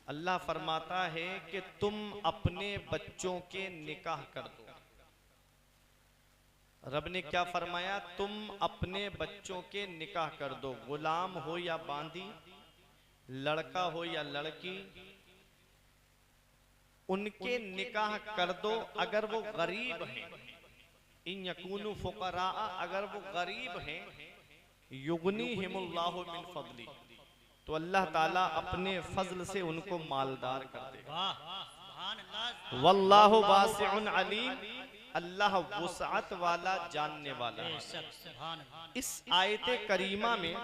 अल्लाह फरमाता है कि तुम अपने बच्चों के निकाह कर दो। रब ने क्या फरमाया? तुम अपने बच्चों के निकाह कर दो, गुलाम हो या बांदी, लड़का हो या लड़की, उनके निकाह कर दो अगर वो गरीब हैं। इन यकूनु फुकरा, अगर वो गरीब हैं, युगनीहिमुल्लाहु मिन फज़ली, तो अल्लाह ताला अपने फजल से उनको मालदार कर देगा। वल्लाहु वासिउन अलीम, अल्लाह वुसअत वाला, जानने वाला है। इस आयत करीमा में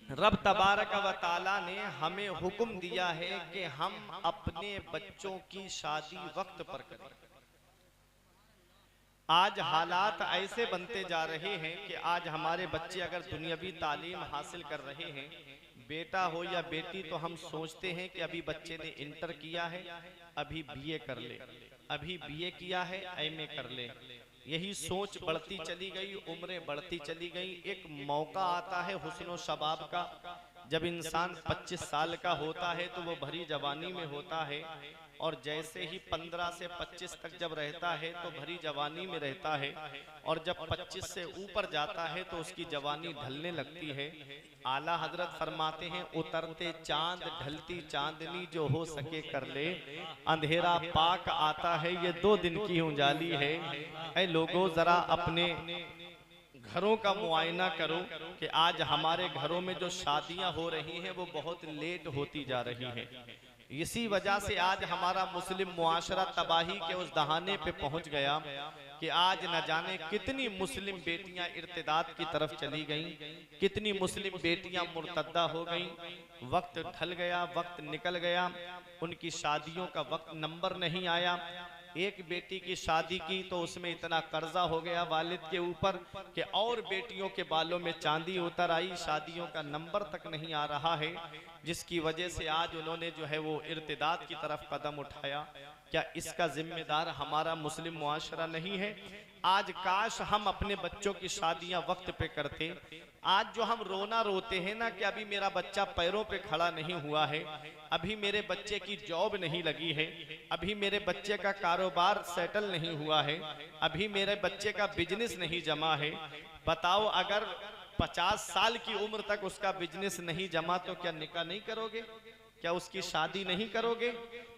रब तबारक व ताला ने हमें हुक्म दिया है कि हम अपने बच्चों की शादी वक्त पर करें। आज हालात ऐसे बनते जा रहे हैं कि आज हमारे बच्चे अगर दुनियावी तालीम हासिल कर रहे हैं, बेटा हो या बेटी, तो हम सोचते हैं कि अभी बच्चे ने इंटर किया है, अभी बीए कर ले, अभी बीए किया है, एमए कर ले। यही सोच बढ़ती चली गई, उम्रें बढ़ती चली गई। एक मौका आता है हुस्न शबाब का, जब इंसान 25 साल का होता है तो वो भरी जवानी में होता है, और जैसे ही 15 से 25 तक जब रहता है तो भरी जवानी में रहता है, और जब 25 से ऊपर जाता है तो उसकी जवानी ढलने लगती है। आला हजरत फरमाते हैं, उतरते चांद ढलती चांदनी, जो हो सके कर ले, अंधेरा पाक आता है, ये 2 दिन की उजाली है। ऐ लोगों, जरा अपने घरों का मुआयना करो कि आज हमारे घरों में जो शादियां हो रही हैं वो बहुत लेट होती जा रही हैं। इसी वजह से आज हमारा मुस्लिम मुआशरा तबाही के उस दहाने पे पहुंच गया कि आज न जाने कितनी मुस्लिम बेटियां इर्तिदाद की तरफ चली गईं, कितनी मुस्लिम बेटियां मुर्तद्दा हो गईं। वक्त ढल गया, वक्त निकल गया, उनकी शादियों का वक्त नंबर नहीं आया। एक बेटी की शादी की तो उसमें इतना कर्जा हो गया वालिद के ऊपर कि और बेटियों के बालों में चांदी उतर आई, शादियों का नंबर तक नहीं आ रहा है, जिसकी वजह से आज उन्होंने जो है वो इर्तिदाद की तरफ कदम उठाया। क्या इसका जिम्मेदार हमारा मुस्लिम मुआशरा नहीं है? आज काश हम अपने बच्चों की शादियां वक्त पे करते। आज जो हम रोना रोते हैं ना कि अभी मेरा बच्चा पैरों पे खड़ा नहीं हुआ है, अभी मेरे बच्चे की जॉब नहीं लगी है, अभी मेरे बच्चे का कारोबार सेटल नहीं हुआ है, अभी मेरे बच्चे का बिजनेस नहीं जमा है। बताओ, अगर 50 साल की उम्र तक उसका बिजनेस नहीं जमा तो क्या निकाह नहीं करोगे? क्या उसकी शादी नहीं करोगे?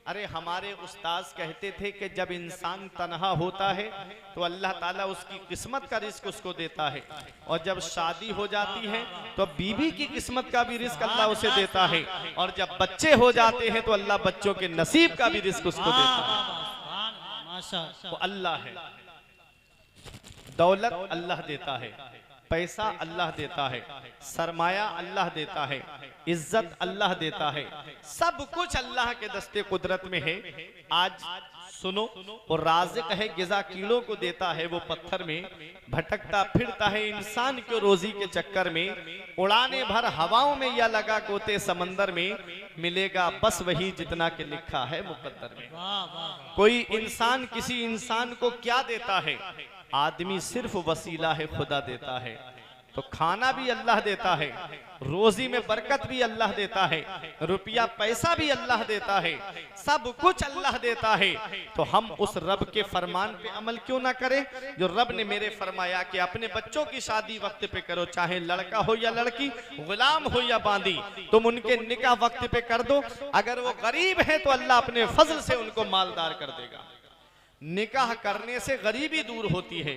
अरे हमारे उस्ताद कहते थे कि जब इंसान तन्हा होता है तो अल्लाह ताला उसकी किस्मत का रिस्क उसको देता है, और जब शादी हो जाती है तो बीवी की किस्मत का भी रिस्क अल्लाह उसे देता है, और जब बच्चे हो जाते हैं तो अल्लाह बच्चों के नसीब का भी रिस्क उसको देता है। तो अल्लाह है, दौलत अल्लाह देता है, पैसा अल्लाह देता है, सरमाया अल्लाह देता है, इज्जत अल्लाह देता है, सब कुछ अल्लाह के दस्ते कुदरत में है। आज सुनो, वो राज़िक है, गिज़ा कीड़ों को देता है, वो पत्थर में भटकता फिरता है इंसान के रोजी के चक्कर में, उड़ाने भर हवाओं में या लगा गोते समंदर में, मिलेगा बस वही जितना के लिखा है मुकद्दर में। कोई इंसान किसी इंसान को क्या देता है? आदमी सिर्फ वसीला है, खुदा देता है। तो खाना भी अल्लाह देता है, रोजी में बरकत भी अल्लाह देता है, रुपया पैसा भी अल्लाह देता है, सब कुछ अल्लाह देता है। तो हम उस रब के फरमान पे अमल क्यों ना करें जो रब ने मेरे फरमाया कि अपने बच्चों की शादी वक्त पे करो, चाहे लड़का हो या लड़की, गुलाम हो या बांदी, तुम उनके निकाह वक्त पे कर दो। अगर वो गरीब है तो अल्लाह अपने फजल से उनको मालदार कर देगा। निकाह करने से गरीबी दूर होती है,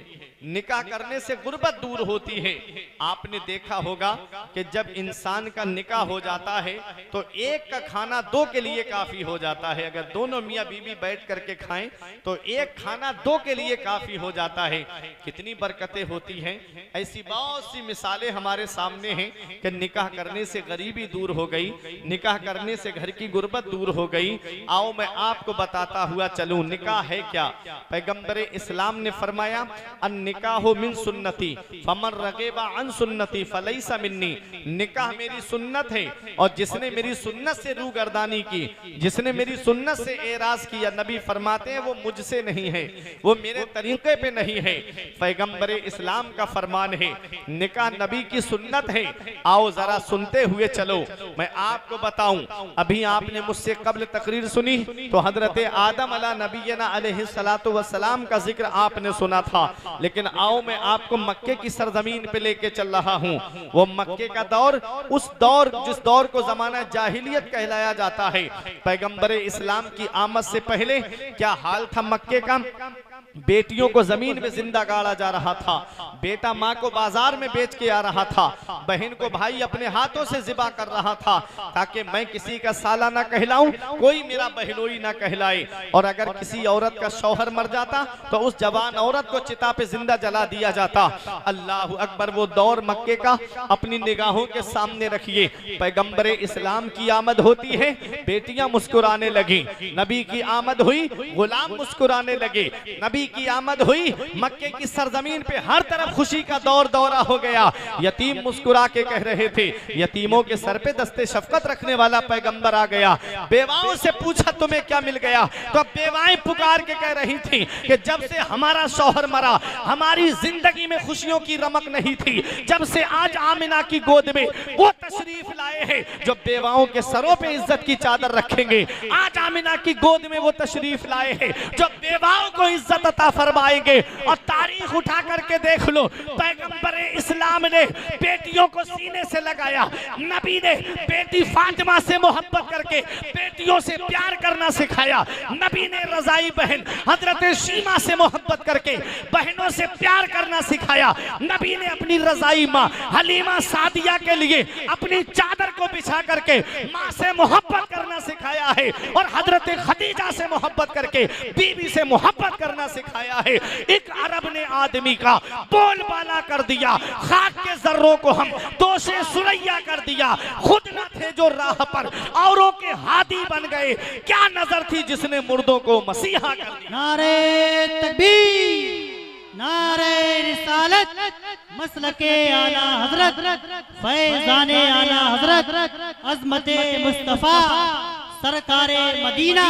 निकाह करने से गुर्बत दूर होती है। आपने देखा होगा कि जब इंसान का निकाह हो जाता है तो एक का खाना 2 के लिए काफी हो जाता है। अगर दोनों मियाँ बीवी बैठ करके खाएं तो एक खाना 2 के लिए काफी हो जाता है। कितनी बरकतें होती हैं। ऐसी बहुत सी मिसालें हमारे सामने हैं कि निकाह करने से गरीबी दूर हो गई, निकाह करने से घर की गुर्बत दूर हो गई। आओ मैं आपको बताता हुआ चलूं, निकाह है क्या। पैगंबर इस्लाम ने फरमाया अन निकाह मिन सुन्नती फमन रगेबा अन सुन्नती फलैसा मिन्नी। निकाह मेरी सुन्नत है और जिसने मेरी सुन्नत से रूगर्दानी की, जिसने मेरी सुन्नत से एराज किया, नबी फरमाते हैं वो मुझसे नहीं है, वो मेरे तरीके पे नहीं है। पैगंबर इस्लाम का फरमान है निकाह नबी की सुन्नत है। आओ जरा सुनते हुए चलो, मैं आपको बताऊं। अभी आपने मुझसे कब्ल तकरीर सुनी तो हजरत आदम अला नबीना अलैहिस्सलातु वस्सलाम का जिक्र आपने सुना था, लेकिन आओ मैं आपको मक्के की सरजमीन पे लेके चल रहा हूं। वो मक्के का दौर, उस दौर जिस दौर को जमाना जाहिलियत कहलाया जाता है। पैगंबर इस्लाम की आमद से पहले क्या हाल था मक्के का? बेटियों को जमीन में जिंदा गाड़ा जा रहा था, बेटा माँ को बाजार में बेच के आ रहा था, बहन को भाई अपने हाथों से जिबा कर रहा था ताकि मैं किसी का साला ना कहलाऊं, कोई मेरा बहनोई ना कहलाए। और अगर किसी औरत का शौहर मर जाता तो उस जवान औरत को चिता पे जिंदा जला दिया जाता। अल्लाह अकबर, वो दौर मक्के का अपनी निगाहों के सामने रखिए। पैगंबर इस्लाम की आमद होती है, बेटियां मुस्कुराने लगी। नबी की आमद हुई, गुलाम मुस्कुराने लगे। नबी की आमद हुई, मक्के की सरजमीन पे हर तरफ खुशी का दौर दौरा हो गया। यतीम मुस्कुरा के कह रहे थे, यतीमों के सर पे दस्ते शफकत रखने वाला पैगंबर आ गया। बेवाओं से पूछा तुम्हें क्या मिल गया, तो बेवाएं पुकार के कह रही थी कि जब से हमारा शौहर मरा हमारी जिंदगी में खुशियों की रमक नहीं थी, जब से आज आमिना की गोद में वो तशरीफ लाए हैं जो बेवाओं के सरों पे इज्जत की चादर रखेंगे। आज आमिना की गोद में वो तशरीफ लाए हैं जो बेवाओं को इज्जत अता फरमाएंगे। और तारीख उठा करके देख लो, पैगंबर इस्लाम ने बेटियों को सीने से लगाया। नबी ने बेटी फातिमा से मोहब्बत करके बेटियों से प्यार करना सिखाया। नबी ने रजाई बहन हजरत शीमा से मोहब्बत करके बहनों से प्यार करना सिखाया। नबी ने अपनी रजाई माँ हलीमा सादिया के लिए अपनी चादर को बिछा करके माँ से मोहब्बत करना सिखाया है। और हजरत खदीजा से मोहब्बत करके बीवी से मोहब्बत करना सिखाया है। एक अरब ने आदमी का बोलबाला कर दिया, खाक के जर्रों को हम दोषे सुरैया कर दिया। खुद न थे जो राह पर औरों के हादी बन गए, क्या नजर थी जिसने मुर्दों को मसीहा कर दिया। नारे तकबीर, नारे रिसालत, मसलके आला हजरत, फैजाने आला हजरत, अज़मते मुस्तफा, सरकारे मदीना।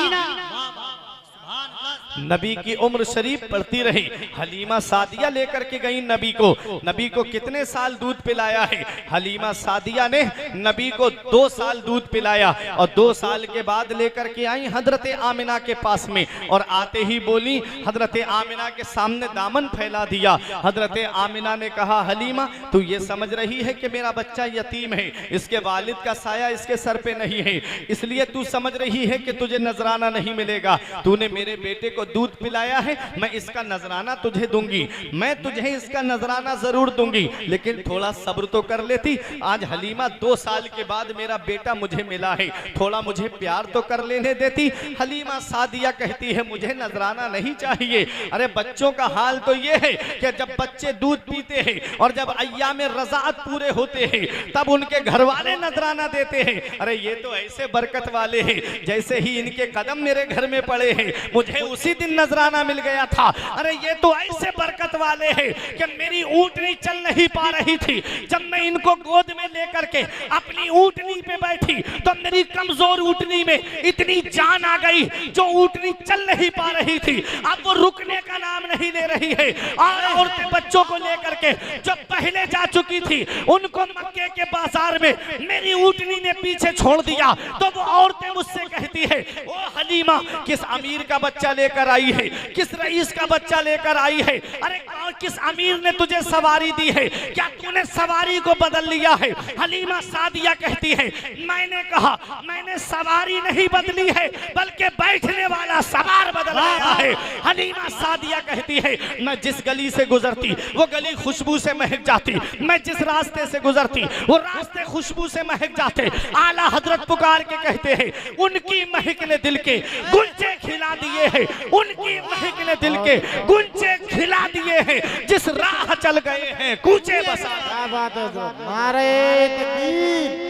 नबी की उम्र शरीफ बढ़ती रही। हलीमा सादिया लेकर के गई नबी को कितने साल दूध पिलाया है? हलीमा सादिया ने नबी को 2 साल दूध पिलाया और 2 साल के बाद लेकर के आई हजरत आमिना के पास में। और आते ही बोली, हजरत आमिना के सामने दामन फैला दिया। हजरत आमिना ने कहा, हलीमा तू ये समझ रही है कि मेरा बच्चा यतीम है, इसके वालिद का साया इसके सर पे नहीं है, इसलिए तू समझ रही है कि तुझे नजराना नहीं मिलेगा। तूने मेरे बेटे को दूध पिलाया है, मैं इसका नजराना तुझे दूंगी, मैं तुझे इसका नजराना जरूर दूंगी, लेकिन थोड़ा सब्र तो कर लेती। आज हलीमा 2 साल के बाद मेरा बेटा मुझे मिला है, थोड़ा मुझे प्यार तो कर लेने देती। हलीमा सादिया कहती है मुझे नजराना नहीं चाहिए। अरे बच्चों का हाल तो ये है कि जब बच्चे दूध पीते हैं और जब अय्याम रज़ाअत पूरे होते हैं तब उनके घर वाले नजराना देते हैं। अरे ये तो ऐसे बरकत वाले हैं, जैसे ही इनके कदम मेरे घर में पड़े हैं मुझे उसी दिन नजराना मिल गया था। अरे ये तो ऐसे बरकत वाले हैं कि मेरी ऊंटनी चल नहीं पा रही थी, जब मैं इनको गोद में लेकर के अपनी ऊंटनी पे बैठी तो मेरी कमजोर ऊंटनी में इतनी जान आ गई जो ऊंटनी चल नहीं पा रही थी, अब वो रुकने का नाम नहीं ले रही है। और औरतें बच्चों को लेकर के जो पहले जा चुकी थी उनको मक्के के बाजार में मेरी ऊंटनी ने पीछे छोड़ दिया। तो वो औरतें मुझसे कहती है, ओ हलीमा किस अमीर का बच्चा लेकर आई है, किस रईस का बच्चा लेकर आई है, अरे किस अमीर ने तुझे सवारी दी है, क्या तूने सवारी को बदल लिया है? हलीमा सादिया कहती है, मैंने कहा मैंने सवारी नहीं बदली है बल्कि बैठने वाला सवार बदल गया है। हलीमा सादिया कहती है, मैं जिस गली से गुजरती वो गली खुशबू से महक जाती, मैं जिस रास्ते से गुजरती वो रास्ते खुशबू से महक जाते। आला हजरत पुकार के कहते हैं, उनकी महक ने दिल के गुंजे खिला दिए हैं, उनकी महक ने दिल के गुंजे खिला दिए हैं, जिस राह चल गए हैं कूचे बसा। क्या बात है, नारे तकबीर,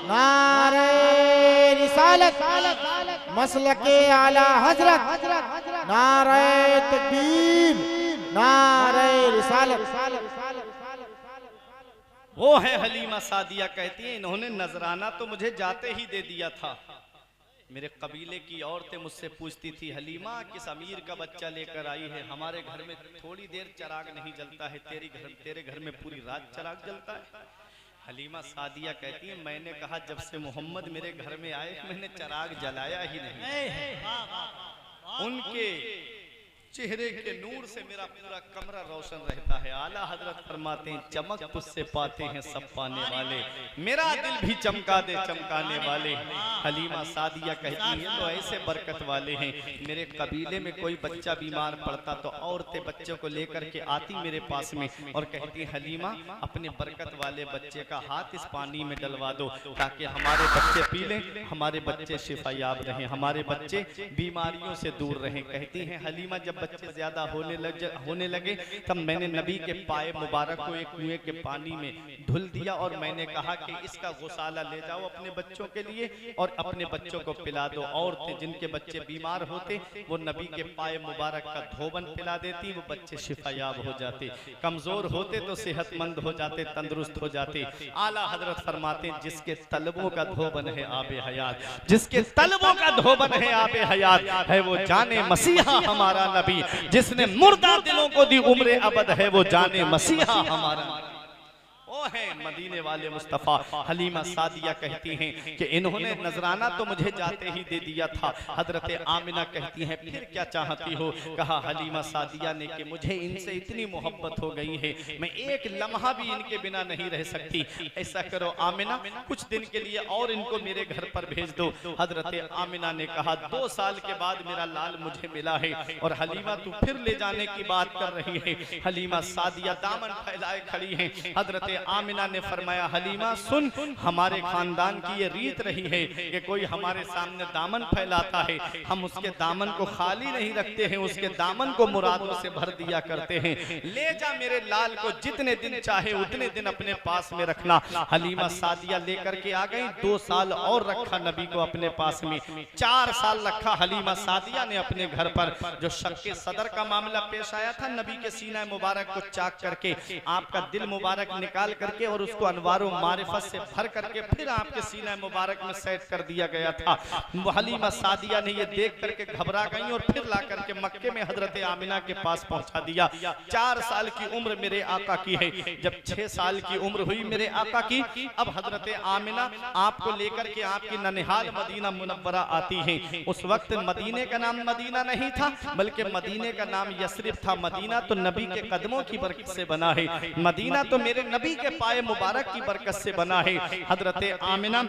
नारे रिसालत मसलके आला हजरत, नारे तकबीर, नारे रिसालत। वो है हलीमा सादिया, कहती है इन्होंने नजराना तो मुझे जाते ही दे दिया था। मेरे कबीले की औरतें मुझसे पूछती थी, हलीमा किस अमीर का बच्चा लेकर आई है, हमारे घर में थोड़ी देर चिराग नहीं जलता है, तेरे घर में पूरी रात चिराग जलता है। हलीमा सादिया कहती है मैंने कहा जब से मोहम्मद मेरे घर में आए मैंने चिराग जलाया ही नहीं। उनके चेहरे के नूर से मेरा पूरा कमरा रोशन रहता है। आला हजरत फरमाते हैं चमक तुझसे पाते हैं सब पाने वाले, मेरा दिल भी चमका दे चमकाने वाले। हलीमा सादिया कहती हैं तो ऐसे बरकत वाले हैं, मेरे कबीले में कोई बच्चा बीमार पड़ता तो औरतें बच्चों को लेकर के आती मेरे पास में और कहती हलीमा अपने बरकत वाले बच्चे का हाथ इस पानी में डलवा दो ताकि हमारे बच्चे पी लें, हमारे बच्चे शिफायाब रहें, हमारे बच्चे बीमारियों से दूर रहें। कहती हैं हलीमा जब बच्चे ज्यादा होने लगे तब मैंने नबी के पाए मुबारक को एक कुएं के पानी में धुल दिया और मैंने कहा कि इसका गुसाला ले जाओ अपने बच्चों के लिए और अपने बच्चों को पिला दो। औरतें जिनके बच्चे बीमार होते वो नबी के पाए मुबारक का धोबन पिला देती, वो बच्चे शिफायाब हो जाते, कमजोर होते तो सेहतमंद हो जाते, तंदुरुस्त हो जाते। आला हजरत फरमाते जिसके तलबों का धोबन है आबे हयात, जिसके तलबों का धोबन है आबे हयात है वो जाने मसीहा हमारा नबी, जिसने मुर्दा दिलों को दी उम्र अबद है वो जाने मसीहा हमारा। वो है मदीने वाले मुस्तफा। हलीमा सादिया कहती हैं कि इन्होंने नजराना तो मुझे जाते ही दे दिया था। हजरत आमिना कहती हैं फिर क्या चाहती हो? कहा हलीमा सादिया ने कि मुझे इनसे इतनी मोहब्बत हो गई है मैं एक लम्हा भी इनके बिना नहीं रह सकती। ऐसा करो आमिना कुछ दिन के लिए और इनको मेरे घर पर भेज दो। हजरत आमिना ने कहा 2 साल के बाद मेरा लाल मुझे मिला है और हलीमा तू फिर ले जाने की बात कर रही है। हलीमा सादिया दामन फैलाए खड़ी है। हजरत आमिना ने फरमाया हलीमा सुन, हमारे खानदान की ये रीत रही है कि कोई हमारे सामने दामन फैलाता है हम उसके दामन को खाली नहीं रखते हैं, उसके दामन को मुरादों से भर दिया करते हैं। ले जा मेरे लाल को जितने दिन चाहे उतने दिन अपने पास में रखना। हलीमा सादिया लेकर के आ गई। 2 साल और रखा नबी को अपने पास में, 4 साल रखा हलीमा सादिया ने अपने घर पर। जो शक्के सदर का मामला पेश आया था नबी के सीना मुबारक को चाक करके आपका दिल मुबारक निकाल करके और उसको अनवारों मारिफत से भर करके फिर आपके सीना मुबारक में सेट कर दिया गया था। हलीमा सादिया ने ये देख करके घबरा गई और फिर ला करके मक्के में हजरत आमिना के पास पहुंचा दिया। 4 साल की उम्र मेरे आका की है। जब 6 साल की उम्र हुई मेरे आका की, अब हजरत आमिना आपको लेकर के आपकी ननिहाल मदीना मुनव्वरा आती हैं। उस वक्त मदीने का नाम मदीना नहीं था बल्कि मदीने का नाम यस्रिब था। मदीना तो नबी के कदमों की बरकत से बना है, मदीना तो मेरे नबी के पाए मुबारक की बरकत से बना है। हजरत आमिना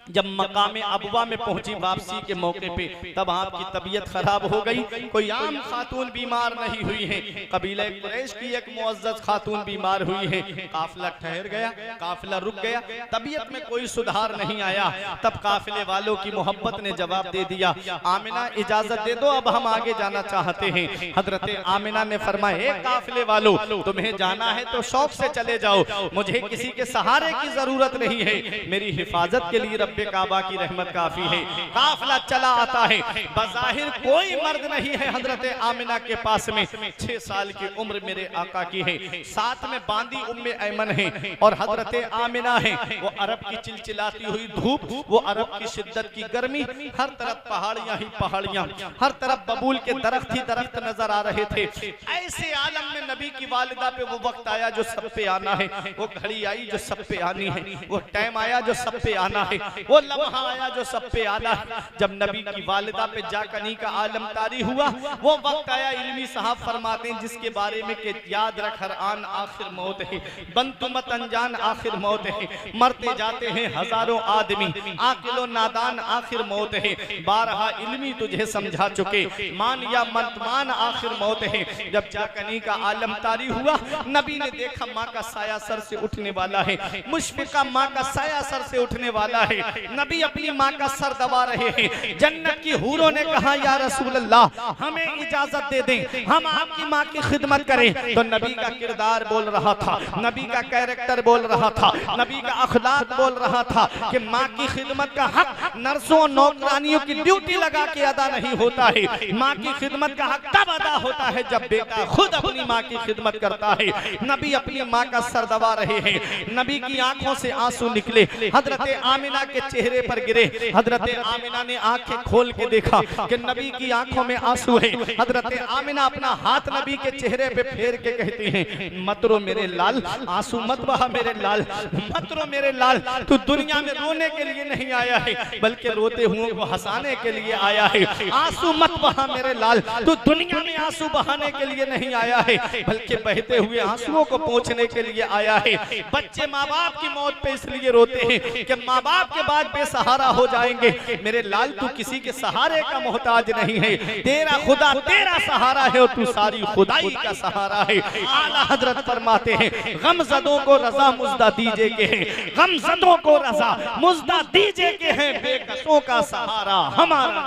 जब मकाम अबवा में पहुंची वापसी के मौके पे, तब आपकी तबीयत खराब हो गई। कोई आम खातून बीमार नहीं हुई है, कबीले कुरैश की एक मुअज्जज खातून बीमार हुई है। काफिला ठहर गया, काफिला रुक गया, तबीयत में कोई सुधार नहीं आया। तब काफिले वालों की मोहब्बत ने जवाब दे दिया आमिना इजाजत दे दो, अब हम आगे जाना चाहते हैं। हजरत आमिना ने फरमाया काफिले वालों तुम्हें जाना है तो शौक से चले जाओ, मुझे किसी के सहारे की जरूरत नहीं है, मेरी हिफाजत के लिए रब्बे काबा की रहमत काफी है। काफिला चला आता है, बज़ाहिर कोई मर्द नहीं है हजरत आमिना के पास में। 6 साल की उम्र मेरे आका की है, साथ में बांदी उम्मे ऐमन है और हजरत आमिना है। वो अरब की चिलचिलाती हुई धूप, वो अरब की शिद्दत की गर्मी, हर तरफ पहाड़ियां ही पहाड़ियां, हर तरफ बबूल के दरख्त ही दरख्त नजर आ रहे थे। ऐसे आलम में नबी की वालिदा पे वो वक्त आया जो सब पे आना है, वो घड़ी आई जो सब पे आनी है, वो टाइम आया जो सब पे आना है, वो लम्हा आया जो सब पे आना है। जब नबी की वालिदा पे जाकनी का आलम तारी हुआ, वो वक्त आया इल्मी साहब फरमाते हैं जिसके बारे में कि याद रख हर आन आखिर मौत है, बंतु मत अनजान आखिर मौत है, मरते जाते हैं हजारों आदमी, आकिलो नादान आखिर मौत है, 12 इल्मी तुझे समझा चुके, मान या मतमान आखिर मौत है। जब जाकनी का आलम तारी हुआ, नबी ने देखा माँ का साया सर से उठने वाला है, मुशफिका माँ का साया सर से उठने वाला है। नबी अपनी माँ का सर दबा रहे हैं। जन्नत की हूरों ने कहा या रसूल अल्लाह हमें इजाजत दे दें, हम आपकी माँ की खिदमत करें। तो नबी का किरदार बोल रहा था, नबी का कैरेक्टर बोल रहा था, नबी का अखलाक बोल रहा था कि माँ की खिदमत का हक नर्सों और नौकरानियों की ड्यूटी लगा के अदा नहीं होता है। माँ की खिदमत का हक तब अदा होता है जब बेटा खुद अपनी माँ की खिदमत करता है। नबी अपनी माँ का सर दबा रहे हैं। नबी की आंखों से आंसू निकले, हजरत आमिना के चेहरे पर गिरे। हजरत आमिना ने आंखें खोल के देखा कि नबी की आंखों में आंसू है। हजरत आमिना अपना हाथ नबी के चेहरे पे फेर के कहती हैं, मत रो मेरे लाल, आंसू मत बहा मेरे लाल, मत रो मेरे लाल। तू दुनिया में रोने के लिए नहीं आया है, बल्कि रोते हुए को हंसाने के लिए आया है। आंसू मत बहा मेरे लाल, तू दुनिया में आंसू बहाने के लिए नहीं आया है, बल्कि बहते हुए आंसुओं को पोंछने के लिए आया है। बच्चे माँ बाप की मौत पे इसलिए रोते हैं कि माँ बाप के बाद बेसहारा हो जाएंगे। मेरे लाल तू किसी के सहारे का मोहताज नहीं है, तेरा खुदा तेरा सहारा है और तू सारी खुदाई का सहारा है। आला हजरत फरमाते हैं, गमज़दों को रजा मुज्दा दीजे के हैं, गमज़दों को रजा मुज्दा दीजे के हैं, बेकसों का सहारा हमारा।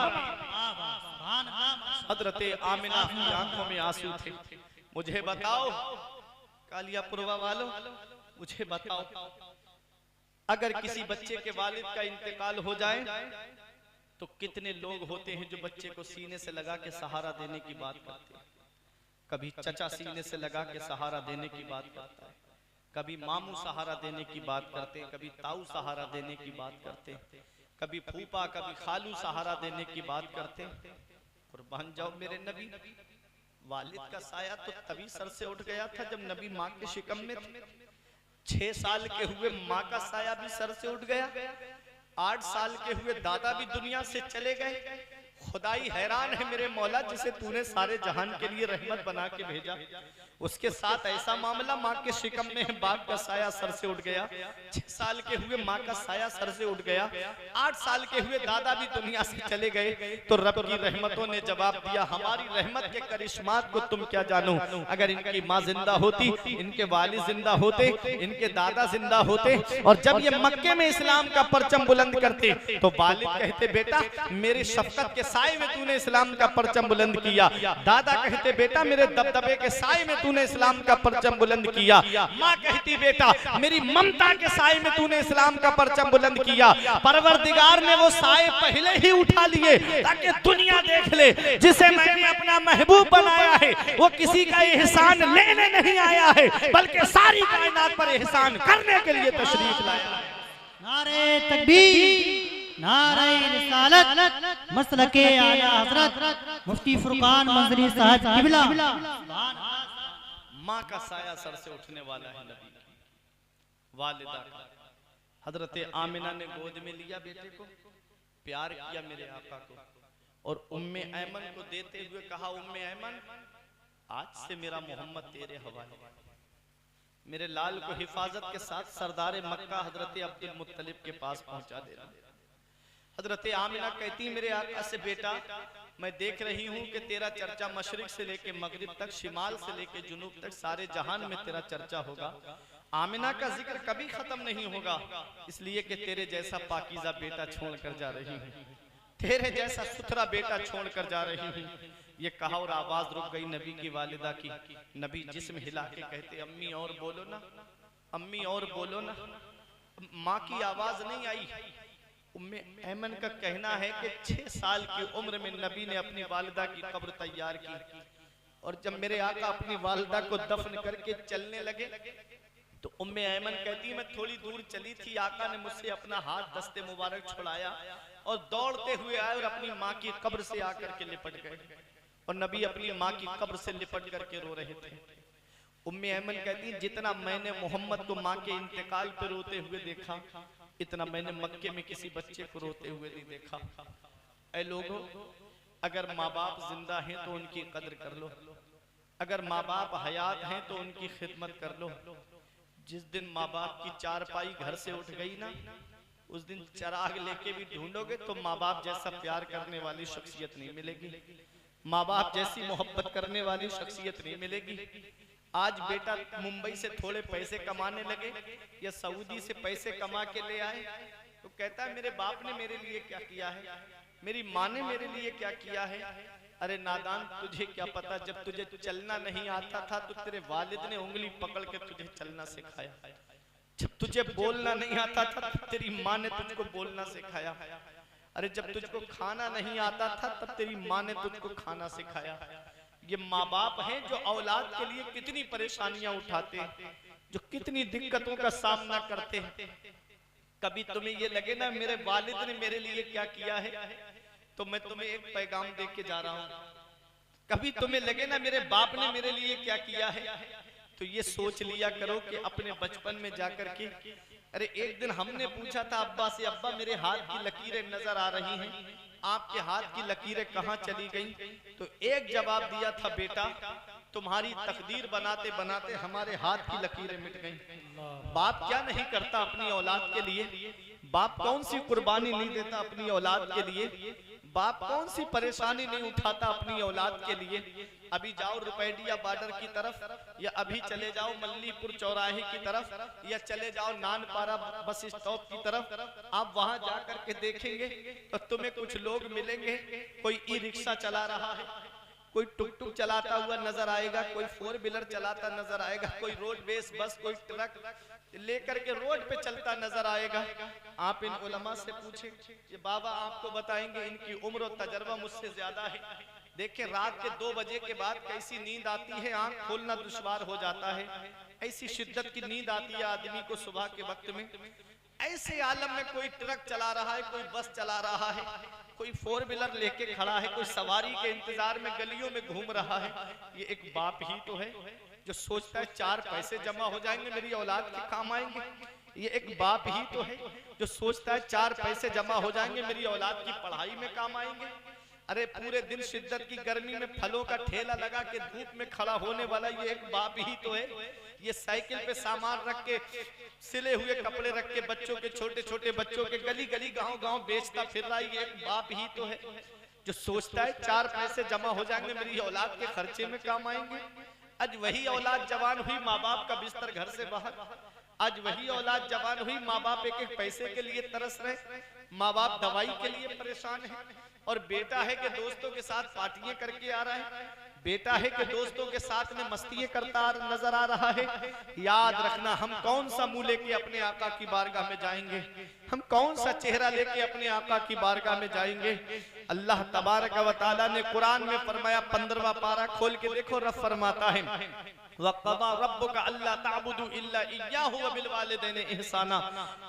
हजरत आमिना की आंखों में आंसू थे। मुझे बताओ कालियापुरवा वालों, मुझे बताओ अगर किसी बच्चे के वालिद का इंतकाल हो जाए तो कितने लोग होते हैं जो बच्चे को सीने से लगा के सहारा देने की बात करते हैं। कभी चचा सीने से लगा के सहारा देने की बात करता है, कभी मामू सहारा देने की बात करते हैं, कभी ताऊ सहारा देने की बात करते हैं, कभी फूफा कभी खालू सहारा देने की बात करते हैं। कुर्बान जाओ मेरे नबी, वालिद का साया तो तभी सर से उठ गया था जब नबी माँ के शिकम में थे। 6 साल के हुए माँ का साया भी सर से उठ गया, 8 साल के हुए दादा भी दुनिया से चले गए। खुदाई हैरान है मेरे मौला, जिसे तूने सारे जहान के लिए रहमत बना के भेजा, उसके साथ ऐसा मामला। माँ के शिकम में बाप का साया सर से उठ गया, 6 साल के हुए माँ का साया सर से उठ गया, 8 साल के हुए दादा भी दुनिया से चले गए। तो रब की रहमतों ने जवाब दिया, हमारी रहमत के करिश्मात को तुम क्या जानो। अगर इनकी माँ जिंदा होती, इनके वालिद जिंदा होते, इनके दादा जिंदा होते, और जब ये मक्के में इस्लाम का परचम बुलंद करते तो वालिद कहते, बेटा मेरी शफकत के साए में तूने इस्लाम का परचम बुलंद किया। दादा कहते, बेटा मेरे दबदबे के साए में तूने इस्लाम का परचम बुलंद किया। माँ कहती, बेटा मेरी ममता के साए में तूने इस्लाम का परचम बुलंद किया। परवरदिगार ने वो साए पहले ही उठा लिए ताकि दुनिया देख ले, जिसे मैंने अपना महबूब बनाया है वो किसी का एहसान लेने नहीं आया है, बल्कि सारी कायनात पर एहसान करने के लिए तशरीफ लाया है। नारे तकबीर, नारे रिसालत, मसलके आला हजरत मुफ्ती फुरकान मंजरी साहब किबला। माँ का साया सर से उठने वाला है नबी की, वालिदा का। हजरत आमिना ने गोद में लिया बेटे को, प्यार किया मेरे आका को, और उम्मे ऐमन को देते हुए कहा, उम्मे ऐमन आज से मेरा मोहम्मद तेरे हवाले। मेरे लाल को हिफाजत के साथ सरदार मक्का हजरत अब्दुल मुत्तलिब के पास पहुंचा देना। हजरत आमिना कहती, मेरे आका से, बेटा मैं देख रही हूँ कि तेरा चर्चा मशरिक से लेके मगरिब तक, शिमाल से लेके जुनूब तक सारे जहान में तेरा चर्चा होगा। आमिना का जिक्र कभी खत्म नहीं होगा, इसलिए कि तेरे जैसा पाकीज़ा बेटा छोड़ कर जा रही हूँ, तेरे जैसा सुथरा बेटा छोड़ कर जा रही हूँ। ये कहा और आवाज रुक गई नबी की वालिदा की। नबी जिस्म हिला के कहते, अम्मी और बोलो ना, अम्मी और बोलो ना। माँ की आवाज नहीं आई। उम्मे ऐमन का कहना है कि 6 साल की उम्र में नबी ने अपनी वालिदा की कब्र तैयार की, और जब मेरे आका अपनी वालिदा को दफन करके चलने लगे तो उम्मे ऐमन कहती, मैं थोड़ी दूर चली थी, आका ने मुझसे अपना हाथ दस्ते मुबारक छुड़ाया और दौड़ते हुए आए और अपनी माँ की कब्र से आकर के लिपट गए, और नबी अपनी माँ की कब्र से लिपट करके रो रहे थे। उम्मे ऐमन कहती, जितना मैंने मोहम्मद को माँ के इंतकाल पर रोते हुए देखा, इतना मैंने मक्के में किसी बच्चे को रोते हुए नहीं देखा। ऐ लोगों, अगर माँ बाप जिंदा हैं तो उनकी कदर कर लो, अगर माँ बाप हयात हैं तो उनकी खिदमत कर लो। जिस दिन माँ बाप की चारपाई घर से उठ गई ना, उस दिन चिराग लेके भी ढूंढोगे तो माँ बाप जैसा प्यार करने वाली शख्सियत नहीं मिलेगी, माँ बाप जैसी मोहब्बत करने वाली शख्सियत नहीं मिलेगी। आज बेटा मुंबई से थोड़े पैसे कमाने लगे या सऊदी से पैसे कमा के ले आए तो कहता है मेरे बाप ने मेरे लिए क्या किया है, मेरी माँ ने मेरे लिए क्या किया है। अरे नादान, तुझे क्या पता, जब तुझे चलना नहीं आता था तो तेरे वालिद ने उंगली पकड़ के तुझे चलना सिखाया। जब तुझे बोलना नहीं आता था तो तेरी माँ ने तुझको बोलना सिखाया। अरे जब तुझको खाना नहीं आता था तब तेरी माँ ने तुझको खाना सिखाया। ये माँ बाप हैं जो औलाद के लिए कितनी परेशानियां उठाते हैं, जो कितनी दिक्कतों का सामना करते हैं। कभी तुम्हें ये लगे ना मेरे वालिद ने मेरे लिए क्या किया है, तो मैं तुम्हें एक पैगाम दे के जा रहा हूँ। कभी तुम्हें लगे ना मेरे बाप ने मेरे लिए क्या किया है, तो ये सोच लिया करो कि अपने बचपन में जाकर के, अरे एक दिन हमने पूछा था अब्बा से, अब्बा मेरे हाथ की लकीरें नजर आ रही हैं, आपके हाथ की लकीरें कहाँ चली गई? तो एक जवाब दिया था, बेटा तुम्हारी तकदीर बनाते बनाते हमारे हाथ की लकीरें मिट गई। बाप क्या नहीं करता अपनी औलाद के लिए, बाप कौन सी कुर्बानी नहीं देता अपनी औलाद के लिए, बाप कौन सी परेशानी नहीं उठाता अपनी औलाद के लिए। अभी जाओ रुपैडिया बॉर्डर की तरफ, या अभी चले जाओ मल्लीपुर चौराहे की तरफ, या चले जाओ नानपारा बस स्टॉप की तरफ। आप वहां जाकर के देखेंगे तो तुम्हें कुछ लोग मिलेंगे, कोई ई रिक्शा चला रहा है, कोई टुक टुक चलाता हुआ नजर आएगा, कोई 4 व्हीलर चलाता नजर आएगा, कोई रोड बेस बस, कोई ट्रक लेकर के रोड पे चलता नजर आएगा। आप इन उलमा से पूछें, ये बाबा आपको बताएंगे, इनकी उम्र और तजर्बा मुझसे ज्यादा है। देखें रात के 2 बजे के बाद कैसी नींद आती है, आंख खोलना दुश्वार हो जाता है, ऐसी शिद्दत की नींद आती है आदमी को सुबह के वक्त में। ऐसे आलम में कोई ट्रक चला रहा है, कोई बस चला रहा है, कोई 4 व्हीलर लेके खड़ा है, कोई सवारी के इंतजार में गलियों में घूम रहा है। ये एक बाप ही तो है जो सोचता है 4 पैसे जमा हो जाएंगे मेरी औलाद के काम आएंगे। ये एक बाप ही तो है जो सोचता है 4 पैसे जमा हो जाएंगे मेरी औलाद की पढ़ाई में काम आएंगे। अरे पूरे दिन शिद्दत की गर्मी में फलों का ठेला लगा के धूप में खड़ा होने वाला ये एक बाप ही तो है। ये साइकिल पे सामान रख के, सिले हुए कपड़े रख के बच्चों के, छोटे छोटे बच्चों के गली गली गांव गांव बेचता फिर रहा है, ये एक बाप ही तो है जो सोचता है 4 पैसे जमा हो जाएंगे मेरी औलाद के खर्चे में काम आएंगे। आज वही औलाद जवान हुई, माँ बाप का बिस्तर घर से बाहर। आज वही औलाद जवान हुई, माँ बाप एक एक पैसे के लिए तरस रहे, माँ बाप दवाई के लिए परेशान है। और बेटा है कि दोस्तों के साथ पार्टियां करके आ रहा है, बेटा है कि दोस्तों के साथ में मस्तियां करता नजर आ रहा है। याद रखना, हम कौन सा मुंह लेके अपने आका की बारगाह में जाएंगे, हम कौन सा चेहरा लेके अपने आका की बारगाह में जाएंगे। अल्लाह तबारक व तआला ने कुरान में फरमाया, 15वां पारा खोल के देखो, रब फरमाता है वक़ज़ा रब्बुका अल्ला तअबुदू इल्ला इय्याहु व बिल वालिदैनि इहसाना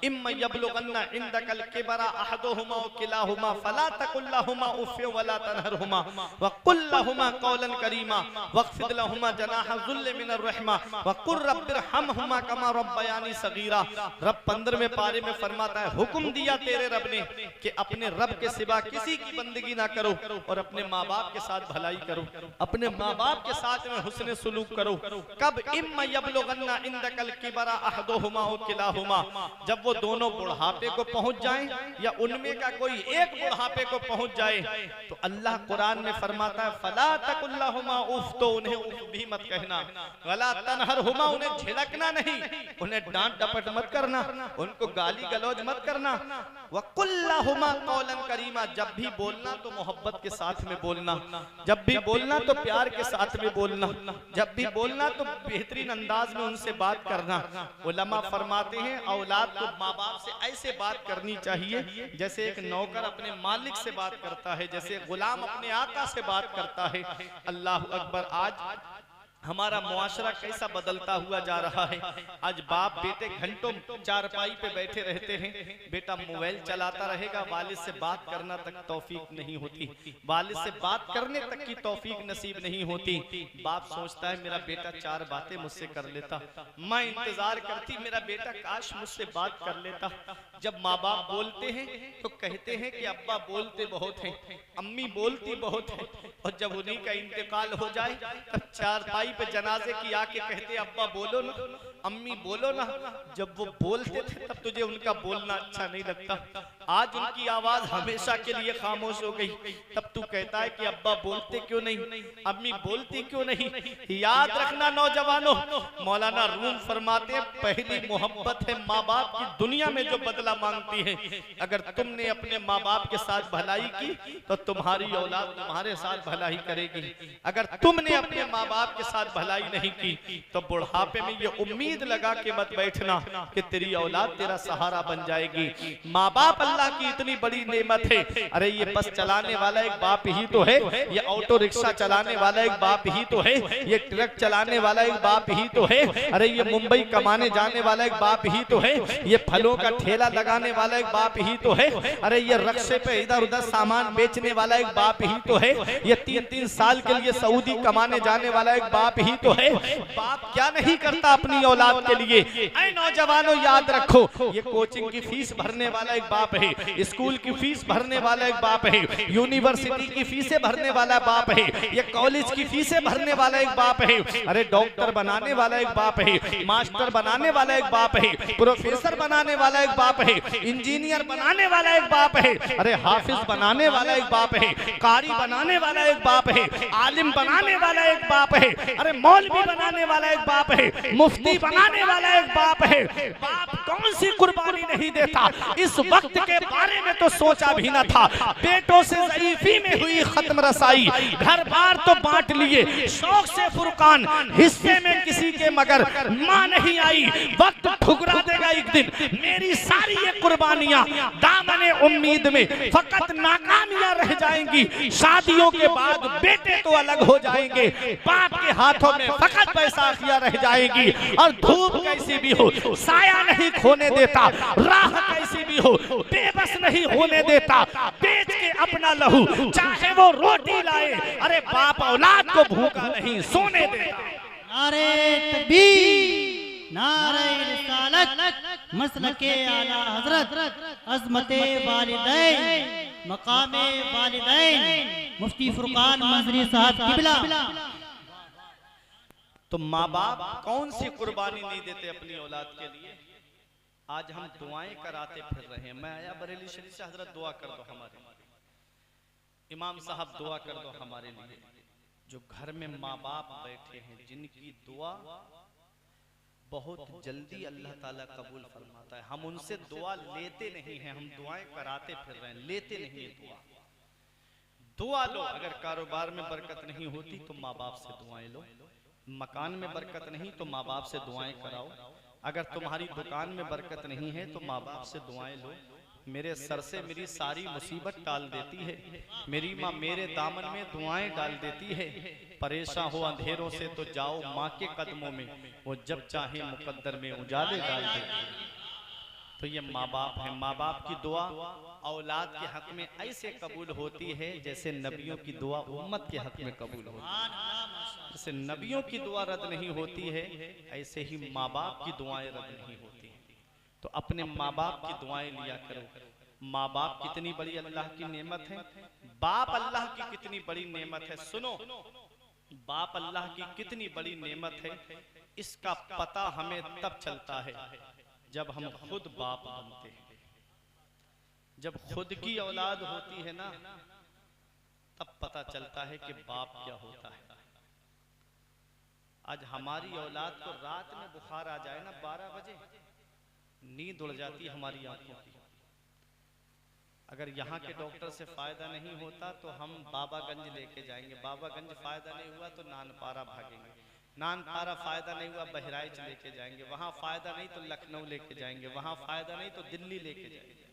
इम्मा यबलुगन्ना इंदकल किबरा अहदुहुमा व किलाहुमा फला तकुल लहुमा उफ़्फ़िन व ला तनहरहुमा व कुल लहुमा क़ौलन करीमा वख़्फ़िद लहुमा जनाह ज़ुल्ल मिनर रहमा व कुर रब्बिरहमहुमा कमा रब्बयानी सगीरा। रब 15वें पारे में फरमाता है, हुक्म दिया तेरे रब ने कि अपने रब के सिवा किसी की बंदगी ना करो और अपने माँ बाप के साथ भलाई करो, अपने माँ बाप के साथ में हुस्न सुलूक करो। कब? इम्मा यबलुगन्ना इंदकल किबरा अहदुहुमा व किलाहुमा, जब वो दोनों बुढ़ापे को पहुंच जाएं या उनमें का कोई एक बुढ़ापे को पहुंच जाए तो अल्लाह कुरान में फरमाता है, फला तकुल लहुमा उफ, तो उन्हें उफ भी मत कहना, वला तनहरहुमा, उन्हें झिड़कना नहीं, उन्हें डांट डपट मत करना, उनको गाली गलौज मत करना। व कुल लहुमा क़ौलन करीमा, जब भी बोलना तो मोहब्बत के साथ में बोलना, जब भी बोलना तो प्यार के साथ में बोलना, जब भी बोलना तो बेहतरीन अंदाज में उनसे बात करना। उलमा फरमाते हैं औलाद को माँ बाप से ऐसे बात करनी चाहिए जैसे एक नौकर अपने मालिक से बात करता है, जैसे गुलाम अपने आका से बात करता है। अल्लाह अकबर। आज हमारा मुआशरा कैसा बदलता हुआ जा रहा है। आज बाप बेटे घंटों चारपाई पे बैठे रहते हैं, बेटा मोबाइल चलाता रहेगा, वालिद से बात करना तक तौफीक नहीं होती, वालिद से बात करने तक की तौफीक नसीब नहीं होती। बाप सोचता है मेरा बेटा 4 बातें मुझसे कर लेता, मैं इंतजार करती मेरा बेटा काश मुझसे बात कर लेता। जब माँ बाप बोलते हैं तो कहते हैं कि अब्बा बोलते बहुत हैं, अम्मी बोलती बहुत है, और जब उन्हीं का इंतकाल हो जाए तब चारपाई पे जनाजे की आके कहते अब्बा बोलो ना, अम्मी बोलो ना, जब वो बोलते थे तब तुझे उनका बोलना अच्छा नहीं लगता, आज उनकी आवाज हमेशा के लिए खामोश हो गई, तब तू कहता है कि अब्बा बोलते क्यों नहीं, अम्मी बोलती क्यों नहीं। याद रखना नौजवानों, मौलाना रूम फरमाते हैं पहली मोहब्बत है माँ बाप की, दुनिया में जो बदला मांगती है। अगर तुमने अपने माँ बाप के साथ भलाई की तो तुम्हारी औलाद तुम्हारे साथ भलाई करेगी, अगर तुमने अपने माँ बाप के साथ भलाई नहीं की तो बुढ़ापे में ये उम्मीद लगा के मत बैठना कि तेरी औलाद तेरा सहारा बन जाएगी। माँ बाप अल्लाह की इतनी बड़ी नेमत है। अरे ये बस चलाने वाला एक बाप ही तो है, ये ऑटो रिक्शा चलाने वाला एक बाप ही तो है, ये ट्रक चलाने वाला एक बाप ही तो है, अरे ये मुंबई कमाने जाने वाला एक बाप ही तो है, ये फलों का ठेला लगाने वाला एक बाप ही तो है, अरे ये रक्शे पे इधर उधर सामान बेचने वाला एक बाप ही तो है, ये 3-3 साल के लिए सऊदी कमाने जाने वाला एक बाप ही तो है। बाप क्या नहीं करता अपनी औलाद के लिए। ऐ नौजवानों याद रखो, ये कोचिंग की फीस भरने वाला एक बाप है, स्कूल की फीस भरने वाला एक बाप है, यूनिवर्सिटी की फीसें भरने वाला बाप है, ये कॉलेज की फीसें भरने वाला एक बाप है, अरे डॉक्टर बनाने वाला एक बाप है, मास्टर बनाने वाला एक बाप है, प्रोफेसर बनाने वाला एक बाप है, इंजीनियर बनाने वाला एक बाप है, अरे हाफिज बनाने वाला एक बाप है, कारी बनाने वाला एक बाप है, आलिम बनाने वाला एक बाप है, अरे मौलवी बनाने वाला एक बाप है, मुफ्ती बनाने वाला एक बाप है। बाप कौन सी कुर्बानी नहीं देता, इस वक्त के बारे में तो सोचा भी न था। बेटों से ज़ईफ़ी में हुई खत्म रसाई, घर बार तो बांट लिए, शौक से फुरकान, हिस्से में किसी के मगर मां नहीं आई। वक्त ठुकरा देगा एक दिन मेरी सारी ये कुर्बानियां, दामने उम्मीद में फकत नाकामियां रह जाएंगी। शादियों के बाद बेटे तो अलग हो जाएंगे, बाप के हाथों में फकत पैसाखियां रह जाएगी। और धूप कैसी भी हो साया नहीं खोने देता, राह कैसी भी हो बेबस नहीं होने देता, बेच के अपना लहू चाहे वो रोटी लाए, अरे बाप औलाद को भूखा नहीं सोने देता। नारे तकबीर, नारे रिसालत, मसलके आला हजरत, अज़मते वालिदैन, मकामे वालिदैन, मुफ्ती फुरकान मंजरी साहब किबला। तो माँ बाप कौन सी कुर्बानी नहीं देते अपनी औलाद के लिए। आज हम दुआएं कराते फिर रहे हैं। मैं आया बरेली शरीफ से, हजरत दुआ कर दो हमारे, इमाम साहब दुआ कर दो हमारे लिए। जो घर में माँ बाप बैठे हैं जिनकी दुआ बहुत जल्दी अल्लाह ताला कबूल फरमाता है, हम उनसे दुआ लेते नहीं हैं, हम दुआएं कराते फिर रहे हैं, लेते नहीं है दुआ लो। अगर कारोबार में बरकत नहीं होती तो माँ बाप से दुआएं लो, मकान में बरकत नहीं तो माँ बाप से दुआएं कराओ, अगर तुम्हारी दुकान में बरकत नहीं है तो माँ बाप से दुआएं लो। मेरे सर से मेरी सारी मुसीबत टाल देती है, मेरी माँ मेरे दामन में दुआएं डाल देती है। परेशान हो अंधेरों से तो जाओ माँ के कदमों में, वो जब चाहे मुकद्दर में उजाले डाल देती है। तो ये माँ बाप है। माँ बाप की दुआ औलाद के हक में ऐसे कबूल होती है जैसे नबियों की दुआ उम्मत के हक में कबूल होती है। जैसे नबियों की दुआ रद्द नहीं होती है, ऐसे ही माँ बाप की दुआएं रद्द नहीं होती हैं। तो अपने माँ बाप की दुआएं लिया करो। माँ बाप कितनी बड़ी अल्लाह की नेमत है, बाप अल्लाह की कितनी बड़ी नेमत है। सुनो, बाप अल्लाह की कितनी बड़ी नेमत है, इसका पता हमें तब चलता है जब हम खुद बाप बनते हैं। जब खुद की औलाद होती है ना, तब पता चलता है कि बाप क्या होता है। आज हमारी औलाद को रात में बुखार आ जाए ना 12 बजे, नींद उड़ जाती हमारी आंखों की। अगर यहाँ के डॉक्टर से फायदा नहीं होता तो हम बाबागंज लेके जाएंगे, बाबागंज फायदा नहीं हुआ तो नानपारा भागेंगे, नानपारा फायदा नहीं हुआ बहराइच लेके जाएंगे, वहां फायदा नहीं तो लखनऊ लेके जाएंगे, वहां फायदा नहीं तो दिल्ली लेके जाएंगे।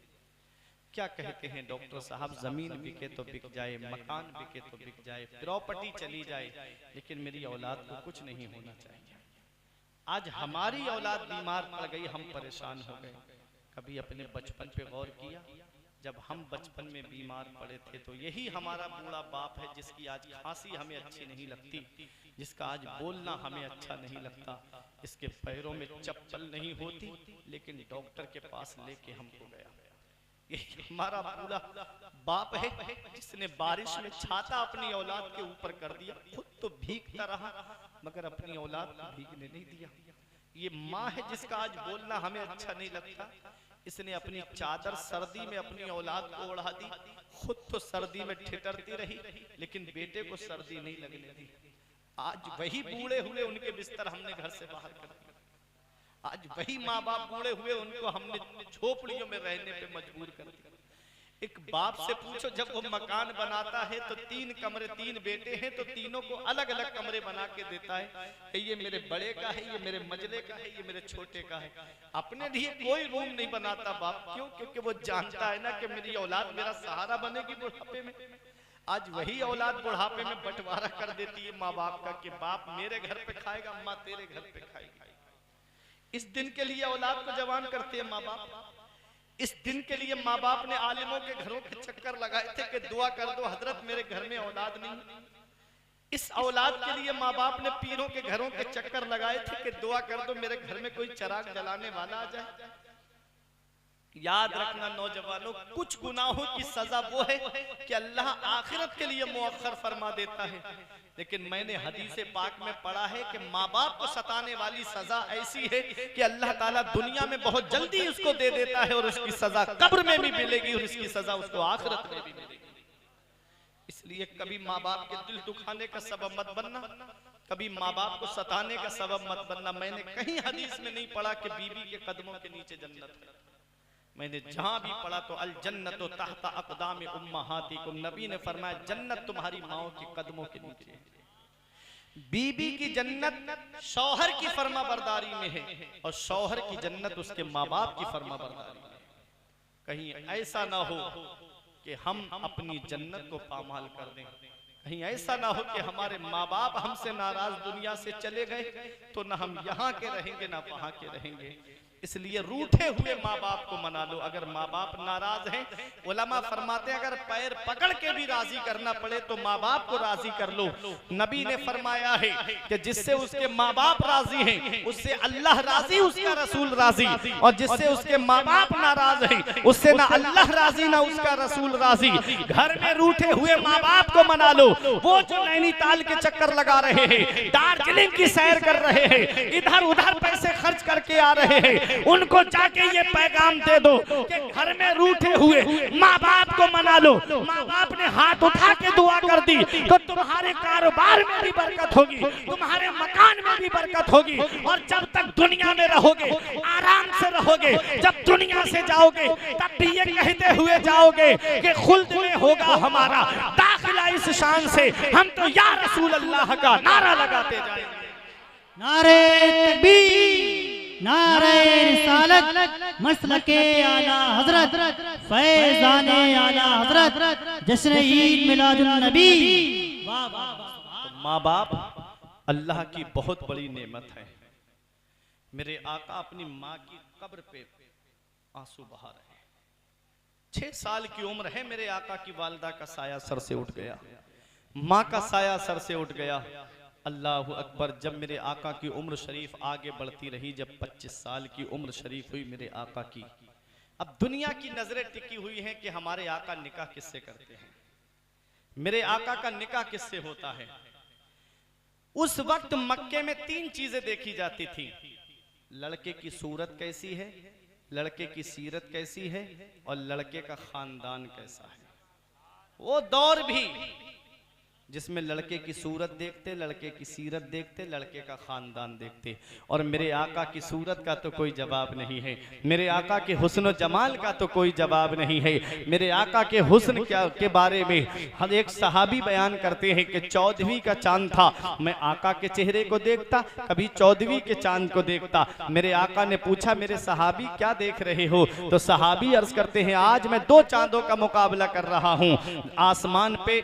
क्या कहते हैं डॉक्टर साहब, जमीन बिके तो बिक जाए, मकान बिके तो बिक जाए, प्रॉपर्टी चली जाए, लेकिन मेरी औलाद को कुछ नहीं होना चाहिए। आज हमारी औलाद बीमार पड़ गई, हम परेशान हो गए। कभी अपने बचपन पे गौर किया, जब हम बचपन में बीमार पड़े थे तो यही हमारा बूढ़ा बाप है जिसकी आज खांसी हमें अच्छी नहीं लगती, जिसका आज बोलना हमें अच्छा नहीं लगता, इसके पैरों में चप्पल नहीं होती, लेकिन डॉक्टर के पास लेके हमको गया। यही हमारा बूढ़ा बाप है जिसने बारिश में छाता अपनी औलाद के ऊपर कर दिया, खुद तो भीगता रहा मगर अपनी औलाद को भीगने नहीं दिया। ये माँ है जिसका आज बोलना हमें अच्छा नहीं लगता, इसने अपनी चादर सर्दी में अपनी औलाद को ओढ़ा दी, खुद तो सर्दी में ठिठरती रही, लेकिन बेटे को सर्दी नहीं लगने दी। आज वही बूढ़े हुए उनके बिस्तर हमने घर से बाहर कर दिया। आज वही माँ बाप बूढ़े हुए उनको हमने झोपड़ियों में रहने पे मजबूर कर दिया। एक बाप से पूछो, जब वो मकान बनाता है तो 3 कमरे, 3 बेटे हैं तो तीनों को अलग अलग कमरे बना के देता है। ये मेरे बड़े का है, ये मेरे मजले का है, ये मेरे छोटे का है। अपने लिए कोई रूम नहीं बनाता बाप। क्यों? क्योंकि वो जानता है ना कि मेरी औलाद मेरा सहारा बनेगी बुढ़ापे में। आज वही औलाद बुढ़ापे में बंटवारा कर देती है माँ बाप का कि बाप मेरे घर पे खाएगा, अम्मा तेरे घर पे खाएगी। इस दिन के लिए औलाद को जवान करते हैं माँ बाप। इस दिन के लिए माँ बाप ने आलिमों के घरों के चक्कर लगाए थे कि दुआ कर दो हजरत मेरे घर में औलाद नहीं। इस औलाद के लिए माँ बाप ने पीरों के घरों के चक्कर लगाए थे कि दुआ कर दो मेरे घर में कोई चिराग जलाने वाला आ जाए। याद रखना नौजवानों, कुछ गुनाहों की सजा वो है कि अल्लाह आखिरत के लिए मुअख्खर फरमा देता है, लेकिन मैंने हदीस पाक में पढ़ा है कि माँ बाप को सताने वाली सजा ऐसी है कि अल्लाह ताला दुनिया में बहुत जल्दी उसको दे देता है और उसकी सजा कब्र में भी मिलेगी और उसकी सजा उसको आखिरत में भी मिलेगी। इसलिए कभी माँ बाप के दिल दुखाने का सबब मत बनना, कभी माँ बाप को सताने का सबब मत बनना। मैंने कहीं हदीस में नहीं पढ़ा कि बीवी के कदमों के नीचे जन्नत है। मैंने जहां भी पढ़ा तो अल जन्नतु तहता अक़दामि उम्महातिकुम, नबी ने फरमाया जन्नत तुम्हारी माओ के कदमों के नीचे है। बीबी की जन्नत शौहर की फरमाबरदारी में है और शौहर की जन्नत उसके माँ बाप की फरमाबरदारी में है। कहीं ऐसा ना हो कि हम अपनी जन्नत को पामाल कर दें, कहीं ऐसा ना हो कि हमारे माँ बाप हमसे नाराज दुनिया से चले गए तो ना हम यहाँ के रहेंगे ना वहां के रहेंगे। इसलिए रूठे हुए माँ बाप को मना लो। अगर माँ बाप नाराज हैं, उलमा फरमाते हैं अगर पैर पकड़ के भी राजी करना पड़े तो माँ बाप को राजी कर लो। नबी ने फरमाया है कि जिससे उसके माँ बाप राजी हैं उससे अल्लाह राजी, उसका रसूल राजी, और जिससे उसके माँ बाप नाराज हैं उससे ना अल्लाह राजी ना उसका रसूल राजी। घर में रूठे हुए माँ बाप को मना लो। वो जो नैनीताल के चक्कर लगा रहे हैं, दार्जिलिंग की सैर कर रहे हैं, इधर उधर पैसे खर्च करके आ रहे हैं, उनको जाके ये पैगाम दे दो कि घर में रूठे हुए माँ बाप को मना लो। माँ बाप ने हाथ उठा के दुआ कर दी तो तुम्हारे कारोबार में भी बरकत होगी, तुम्हारे मकान में भी बरकत होगी, और जब तक दुनिया में रहोगे आराम से रहोगे, जब दुनिया से जाओगे तब भी ये कहते हुए जाओगे कि खुल्द में होगा हमारा दाखिला इस शान से, हम तो या रसूल अल्लाह का नारा लगाते जाएंगे। नारे तकबीर, नारे रिसालत, मसलके आला हजरत, फैज़ाने आला हजरत, जश्न ईद मिलादुन नबी। माँ बाप अल्लाह की बहुत बड़ी नेमत है। मेरे आका अपनी माँ की कब्र पे आंसू बहा रहे हैं। 6 साल की उम्र है, मेरे आका की वालिदा का साया सर से उठ गया, माँ का साया सर से उठ गया। अल्लाह अकबर। जब मेरे आका की उम्र शरीफ आगे बढ़ती रही, जब 25 साल की उम्र शरीफ हुई मेरे आका की, अब दुनिया की नजरें टिकी हुई हैं कि हमारे आका निकाह किससे करते हैं, मेरे आका का निकाह किससे होता है। उस वक्त मक्के में 3 चीजें देखी जाती थी। लड़के की सूरत कैसी है, लड़के की सीरत कैसी है, और लड़के का खानदान कैसा है। वो दौर भी जिसमें लड़के की सूरत देखते, लड़के की सीरत देखते, लड़के का खानदान देखते, और मेरे आका की सूरत का तो कोई जवाब नहीं है, मेरे आका के हुस्न और जमाल का तो कोई जवाब नहीं है। मेरे आका के हुस्न के बारे में हम एक सहाबी बयान करते हैं कि 14वीं का चांद था, मैं आका के चेहरे को देखता, कभी 14वीं के चांद को देखता। मेरे आका ने पूछा मेरे सहाबी क्या देख रहे हो, तो सहाबी अर्ज करते हैं आज मैं 2 चांदों का मुकाबला कर रहा हूँ, आसमान पे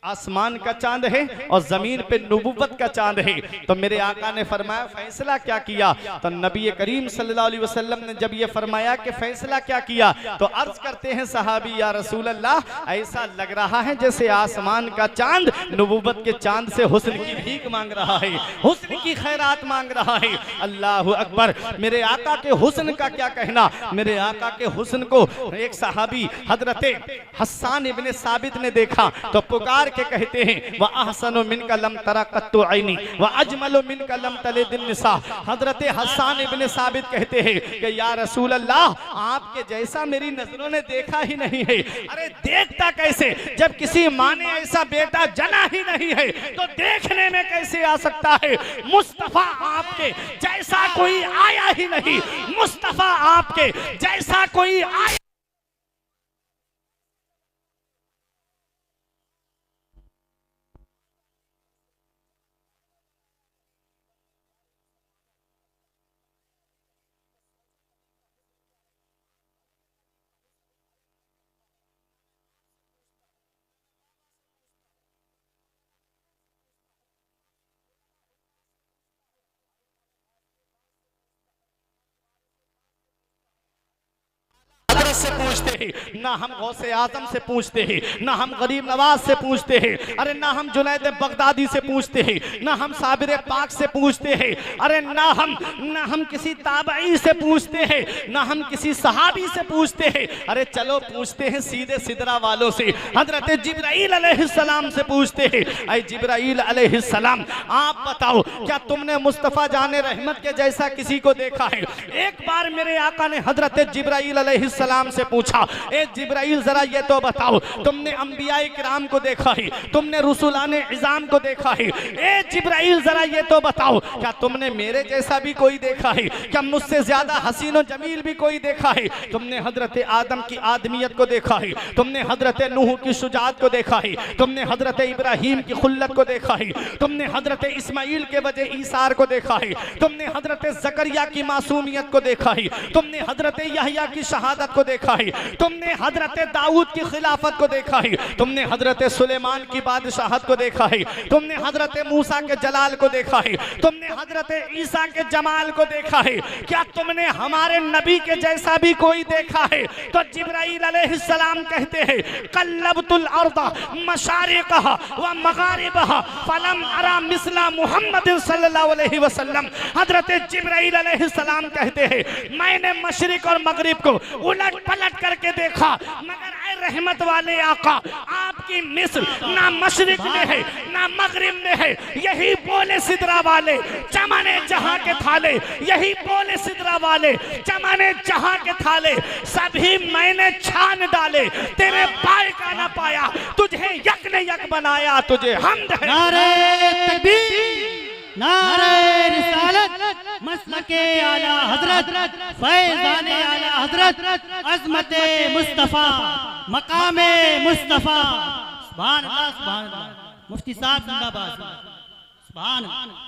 आसमान का चांद है और जमीन पे नबुव्वत का चांद है। तो मेरे आका ने फरमाया फैसला क्या किया, तो नबी करीम सल्लल्लाहु अलैहि वसल्लम ने जब ये फरमाया कि फैसला क्या किया, तो अर्ज करते हैं सहाबी या रसूल अल्लाह, ऐसा लग रहा है जैसे आसमान का चांद नबुव्वत के चांद से हुस्न की भीख मांग रहा है, हुस्न की खैरात मांग रहा है। अल्लाह अकबर। मेरे आका के हुस्न का क्या कहना। मेरे आका के हुस्न को एक सहाबी हजरत हस्सान इब्ने साबित ने देखा तो पुकार के कहते हैं व अहसनु मिनका लम तरा कत्तु ऐनी व अजमलु मिनका लम तलिदिन निसा। हजरत हसन इब्ने साबित कहते हैं कि या रसूल अल्लाह, आपके जैसा मेरी नजरों ने देखा ही नहीं है। अरे देखता कैसे, जब किसी माँ ने ऐसा बेटा जना ही नहीं है तो देखने में कैसे आ सकता है। मुस्तफा आपके जैसा कोई आया ही नहीं, मुस्तफा आपके जैसा कोई आया। से पूछते हैं ना, हम गौसे आजम से पूछते हैं ना, हम गरीब नवाज से पूछते हैं, अरे ना हम जुनैद बगदादी से पूछते हैं, ना हम साबिर पाक से पूछते हैं, अरे ना हम किसी ताबई से पूछते हैं, ना हम किसी सहाबी से पूछते हैं। अरे चलो पूछते हैं सीधे सिदरा वालों से, हजरत जिब्राइल अलैहिस्सलाम से पूछते हैं। ऐ जिब्राइल अलैहिस्सलाम, आप बताओ क्या तुमने मुस्तफ़ा जाने रहमत के जैसा किसी को देखा है? एक बार मेरे आका ने हजरत जिब्राइल अलैहिस्सलाम से पूछा, ए जिब्राइल जरा ये तो बताओ, तुमने अंबियाए किराम को देखा है, तुमने रुसुलाने इज़ाम को देखा है, ए जिब्राइल जरा ये तो बताओ क्या तुमने मेरे जैसा भी कोई देखा है? क्या मुझसे ज्यादा हसीन और जमील भी कोई देखा है? तुमने हजरत आदम की आदमियत को देखा है, तुमने हजरत नूह की शुजाअत को देखा है, तुमने हजरत इब्राहिम की खुल्लत को देखा है, तुमने हजरत इस्माइल के वजह ईसार को देखा है, तुमने हजरत जकरिया की मासूमियत को देखा है, तुमने हजरत यहया की शहादत को देखा है, तुमने हजरत दाऊद की खिलाफत को देखा है, तुमने हजरत सुलेमान की बादशाहत को देखा है, तुमने हजरत मूसा के जलाल को देखा है, तुमने हजरत ईसा के जमाल को देखा है। क्या तुमने हमारे नबी के जैसा भी कोई देखा है? तो जिब्राइल अलैहिस्सलाम कहते हैं, कल्लबतुल अर्दा मशारिकहा व मगारिबहा फलम अरा मिसला मुहम्मद सल्लल्लाहु अलैहि वसल्लम। हजरत जिब्राइल अलैहिस्सलाम कहते हैं, मैंने मशरिक और मगरिब को उलट पलट करके देखा, मगर ऐ रहमत वाले आका, आपकी मिस्र ना मशरिक में है ना मगरिब में है। यही बोले सिदरा वाले चमने जहां के थाले, यही बोले सिदरा वाले चमने जहां के थाले, सभी मैंने छान डाले, तेरे पाए का ना पाया, तुझे यक ने यक बनाया, तुझे हमद है। नारे तकबीर, नारे रिसालत, मसलके आला हजरत, फैज़ाने आला हजरत, अज़मते मुस्तफ़ा, मकामे मुस्तफ़ा। सुभान अल्लाह, सुभान अल्लाह। मुफ्ती साहब जिंदाबाद, सुभान अल्लाह।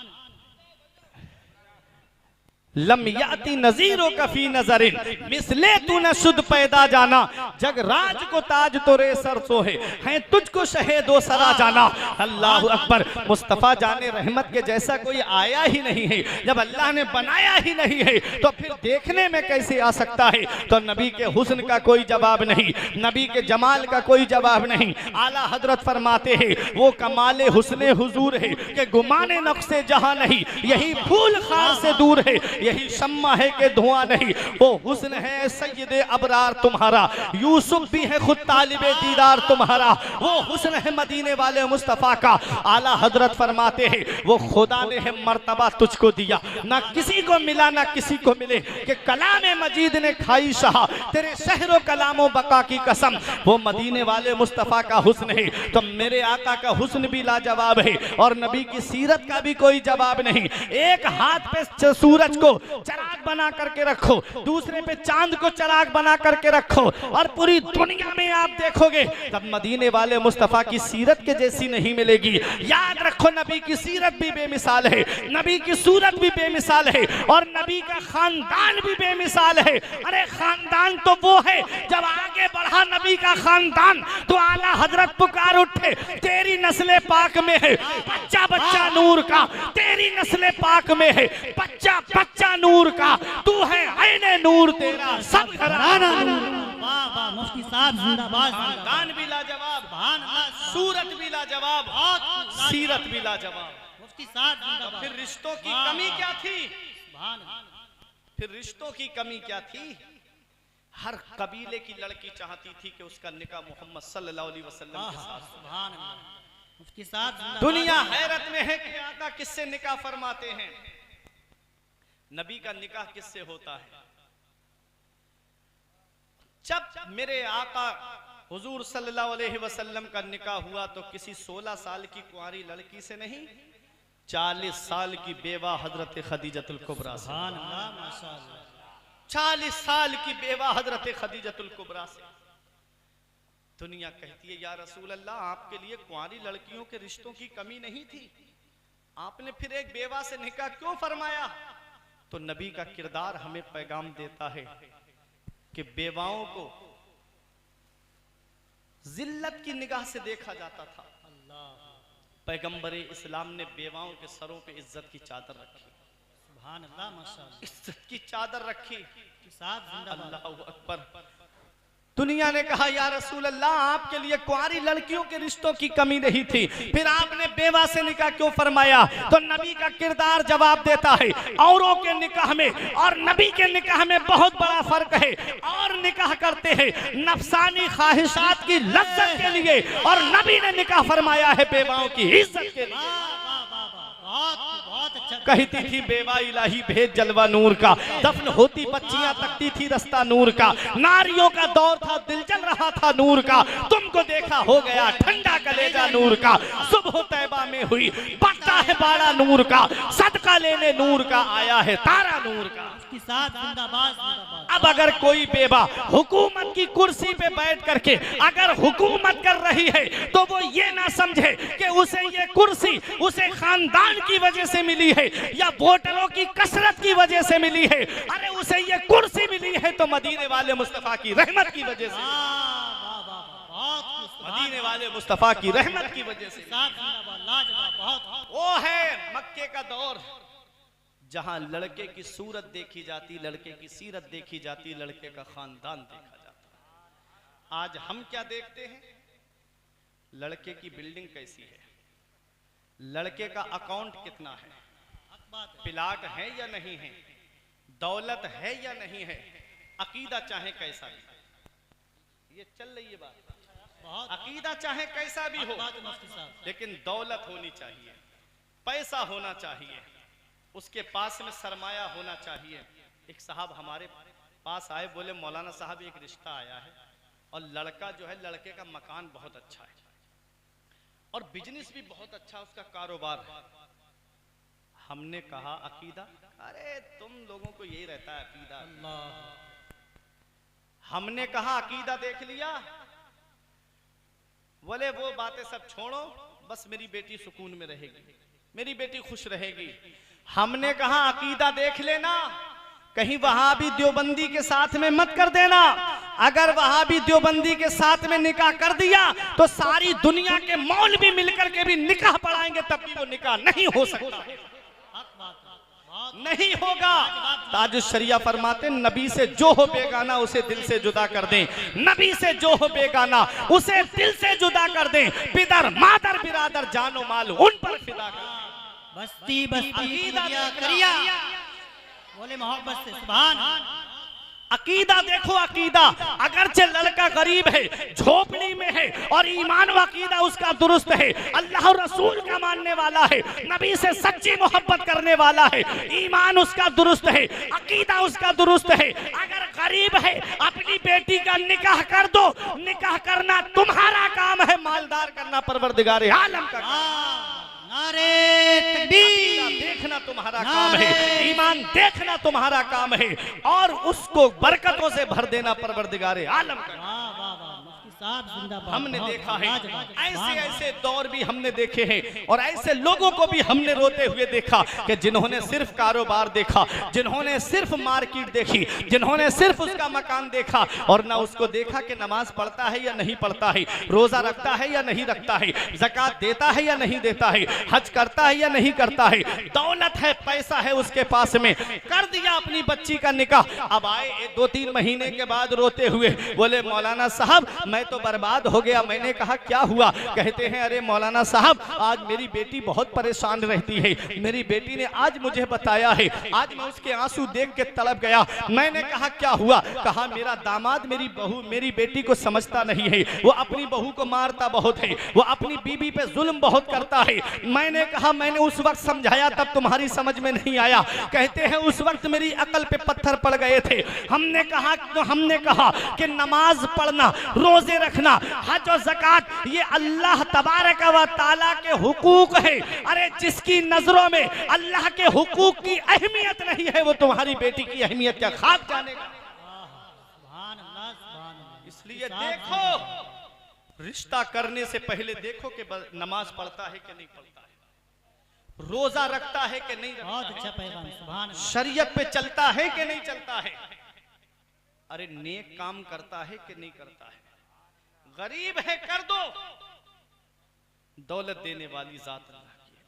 लम याती नज़ीरों का फी नज़रिन मिसले तू न शुद्ध पैदा जाना, जग राज को ताज तोरे सर सोहे हैं तुझको शहेदो सरा जाना। अल्लाह अकबर। मुस्तफ़ा जाने रहमत के जैसा कोई आया ही नहीं है। जब अल्लाह ने बनाया ही नहीं है तो फिर देखने में कैसे आ सकता है? तो नबी के हुस्न का कोई जवाब नहीं, नबी के जमाल का कोई जवाब नहीं। आला हजरत फरमाते हैं, वो कमाले हुस्ने हुजूर है कि गुमाने नक्शे जहां नहीं, यही फूल खार से दूर है, यही शम्मा है कि धुआं नहीं। वो हुस्न है सैयदे अबरार तुम्हारा, यूसुफ भी है खुद तालिबे दीदार तुम्हारा। वो हुस्न है मदीने वाले मुस्तफ़ा का। आला हजरत फरमाते हैं, वो खुदा ने है मर्तबा तुझको दिया, ना किसी को मिला ना किसी को मिले, कि कलाम मजीद ने खाई शाह तेरे शहरों कलामों बका की कसम। वो मदीने वाले मुस्तफ़ा का हुस्न है। तो मेरे आका का हुस्न भी लाजवाब है और नबी की सीरत का भी कोई जवाब नहीं। एक हाथ पे सूरज को चराग बना करके रखो, दूसरे पे चांद को चराग बना करके रखो, और पूरी दुनिया में आप देखोगे तब मदीने वाले मुस्तफ़ा की सीरत के जैसी नहीं मिलेगी। याद रखो, नबी की सीरत भी बेमिसाल है, नबी की सूरत भी बेमिसाल है, और नबी का खानदान भी बेमिसाल है। अरे खानदान तो वो है, जब आगे बढ़ा नबी का खानदान तो आला हजरत पुकार उठे, तेरी नस्ले पाक में है बच्चा बच्चा नूर का, तेरी नस्ले पाक में है बच्चा बच्चा नूर का, तू है ऐने नूर तेरा सब घराना। वाह वाह, मुफ्ती साहब जिंदाबाद। खानदान भी लाजवाब, सूरत भी लाजवाब, सीरत भी लाजवाब। मुफ्ती साहब जिंदाबाद। फिर रिश्तों की कमी क्या थी? फिर रिश्तों की कमी क्या थी? हर कबीले की लड़की चाहती थी कि उसका निकाह मोहम्मद सल्लल्लाहु अलैहि वसल्लम के साथ। मुफ्ती साहब जिंदाबाद। दुनिया हैरत में है कि आका किससे निकाह फरमाते हैं, नबी का निकाह किससे होता है। जब मेरे आका हुजूर सल्लल्लाहु अलैहि वसल्लम का निकाह हुआ तो किसी 16 साल की कुंवारी लड़की से नहीं, 40 साल की बेवा हजरत खदीजतुल कुबरा से। सुभान अल्लाह, माशाअल्लाह। 40 साल की बेवा हजरत खदीजतुल कुबरा से। दुनिया कहती है या रसूल अल्लाह, आपके लिए कुंवारी लड़कियों के रिश्तों की कमी नहीं थी, आपने फिर एक बेवा से निकाह क्यों फरमाया। तो नबी का किरदार हमें पैगाम देता है कि बेवाओं को जिल्लत की निगाह से देखा जाता था। पैगंबर इस्लाम ने बेवाओं के सरों पे इज्जत की चादर रखी, सुभान अल्लाह, माशाअल्लाह। इज्जत की चादर रखी। साहब जिंदाबाद। अल्लाहु अकबर। दुनिया ने कहा या रसूल अल्लाह, आपके लिए कुंवारी लड़कियों के रिश्तों की कमी नहीं थी, फिर आपने बेवा से निकाह क्यों फरमाया। तो नबी का किरदार जवाब देता है, औरों के निकाह में और नबी के निकाह में बहुत बड़ा फर्क है। और निकाह करते हैं नफसानी ख्वाहिशात की लज्जत के लिए, और नबी ने निकाह फरमाया है बेवाओं की इज्जत के लिए। बहुत अच्छा। कहती थी बेवा इलाही भेद जलवा नूर का, दफन होती बच्चियां तकती थी रास्ता नूर का, नारियों का दौर था दिल जल रहा था नूर का, तुमको देखा हो गया ठंडा कलेजा नूर का, सुबह तैबा में हुई पड़ता है बाड़ा नूर का, सदका लेने नूर का आया है तारा नूर का। मुफ्ती साहब जिंदाबाद, जिंदाबाद। अब अगर कोई बेवा हुकूमत की कुर्सी पे बैठ करके अगर हुकूमत कर रही है तो वो ये ना समझे कि उसे ये कुर्सी उसे खानदान की वजह से मिली है या वोटरों की कसरत की वजह से मिली है। अरे उसे ये कुर्सी मिली है तो मदीने वाले मुस्तफा की रहमत की वजह से, मदीने वाले मुस्तफा की रहमत की वजह से। वो है मक्के का दौर जहां लड़के की सूरत देखी जाती, लड़के की सीरत देखी जाती, लड़के का खानदान देखा जाता। आज हम क्या देखते हैं, लड़के की बिल्डिंग कैसी है, लड़के का अकाउंट कितना है, प्लाट है या नहीं है, दौलत है या नहीं है, अकीदा चाहे कैसा भी। ये चल रही है बात, अकीदा चाहे कैसा भी हो, लेकिन दौलत होनी चाहिए, पैसा होना चाहिए, उसके पास में सरमाया होना चाहिए। एक साहब हमारे पास आए, बोले मौलाना साहब एक रिश्ता आया है और लड़का जो है, लड़के का मकान बहुत अच्छा है और बिजनेस भी बहुत अच्छा, उसका कारोबार है। हमने कहा अकीदा, अरे तुम लोगों को यही रहता है अकीदा। हमने कहा अकीदा देख लिया, बोले वो बातें सब छोड़ो, बस मेरी बेटी सुकून में रहेगी, मेरी बेटी खुश रहेगी। हमने कहा अकीदा देख लेना, कहीं वहां भी देवबंदी के साथ में मत कर देना। अगर वहां भी देवबंदी के साथ में निकाह कर दिया तो सारी दुनिया के मौलवी मिलकर के भी निकाह पढ़ाएंगे, तब भी वो निकाह नहीं हो सकता, नहीं होगा। ताज शरिया फरमाते नबी से जो हो बेगाना उसे दिल से जुदा कर दें, नबी से जो हो बेगाना उसे दिल से जुदा कर दें, पितर मादर बिरादर जानो माल उन पर फिदा कर दें। बस्ती बस्ती करिया बोले मोहब्बत से सुभान। अकीदा देखो, अकीदा अगरचे लड़का गरीब है, झोपड़ी में है और ईमान व अकीदा उसका दुरुस्त है, अल्लाह और रसूल का मानने वाला है, नबी से सच्ची मोहब्बत करने वाला है, ईमान उसका दुरुस्त है, अकीदा उसका दुरुस्त है। अगर गरीब है अपनी बेटी का निकाह कर दो, निकाह करना तुम्हारा काम है, मालदार करना परवरदिगार आलम का काम। नारे तकबीर देखना तुम्हारा काम है, ईमान देखना तुम्हारा काम है और उसको बरकतों से भर देना परवरदिगार आलम का। हमने देखा है ऐसे ऐसे दौर भी हमने देखे हैं और ऐसे लोगों को भी हमने रोते हुए देखा कि जिन्होंने सिर्फ कारोबार देखा, जिन्होंने सिर्फ मार्केट देखी, जिन्होंने सिर्फ उसका मकान देखा और ना उसको देखा कि नमाज पढ़ता है या नहीं पढ़ता है, रोजा रखता है या नहीं रखता है, ज़कात देता है या नहीं देता है, हज करता है या नहीं करता है, दौलत है, पैसा है उसके पास में, कर दिया अपनी बच्ची का निकाह। अब आए 2-3 महीने के बाद रोते हुए, बोले मौलाना साहब मैं तो बर्बाद हो गया। मैंने कहा क्या हुआ? कहते हैं अरे मौलाना साहब, आज मेरी बेटी बहुत परेशान रहती है, मेरी बेटी ने आज मुझे बताया है, आज मैं उसके आंसू देख के तड़प गया। मैंने कहा क्या हुआ? कहा मेरा दामाद मेरी बेटी को समझता नहीं है, वो अपनी बहू को मारता बहुत है, वो अपनी बीबी पे जुल्म बहुत करता है। मैंने कहा मैंने उस वक्त समझाया, तब तुम्हारी समझ में नहीं आया। कहते हैं उस वक्त मेरी अकल पे पत्थर पड़ गए थे। हमने कहा कि नमाज पढ़ना, रोजे रखना, हज और ज़कात ये अल्लाह तबारक व तआला के हुकूक है। अरे जिसकी नजरों में अल्लाह के हुकूक की अहमियत नहीं है, वो तुम्हारी बेटी की अहमियत क्या खाक जानेगा। सुभान अल्लाह, सुभान अल्लाह। इसलिए देखो, रिश्ता करने से पहले देखो कि नमाज पढ़ता है कि नहीं पढ़ता है, रोजा रखता है कि नहीं रखता बहुत है, अच्छा पैगाम, सुभान अल्लाह। शरीयत पे चलता है कि नहीं चलता है, अरे नेक काम करता है कि नहीं करता है। गरीब है कर दो, दौलत देने वाली जात अल्लाह की है,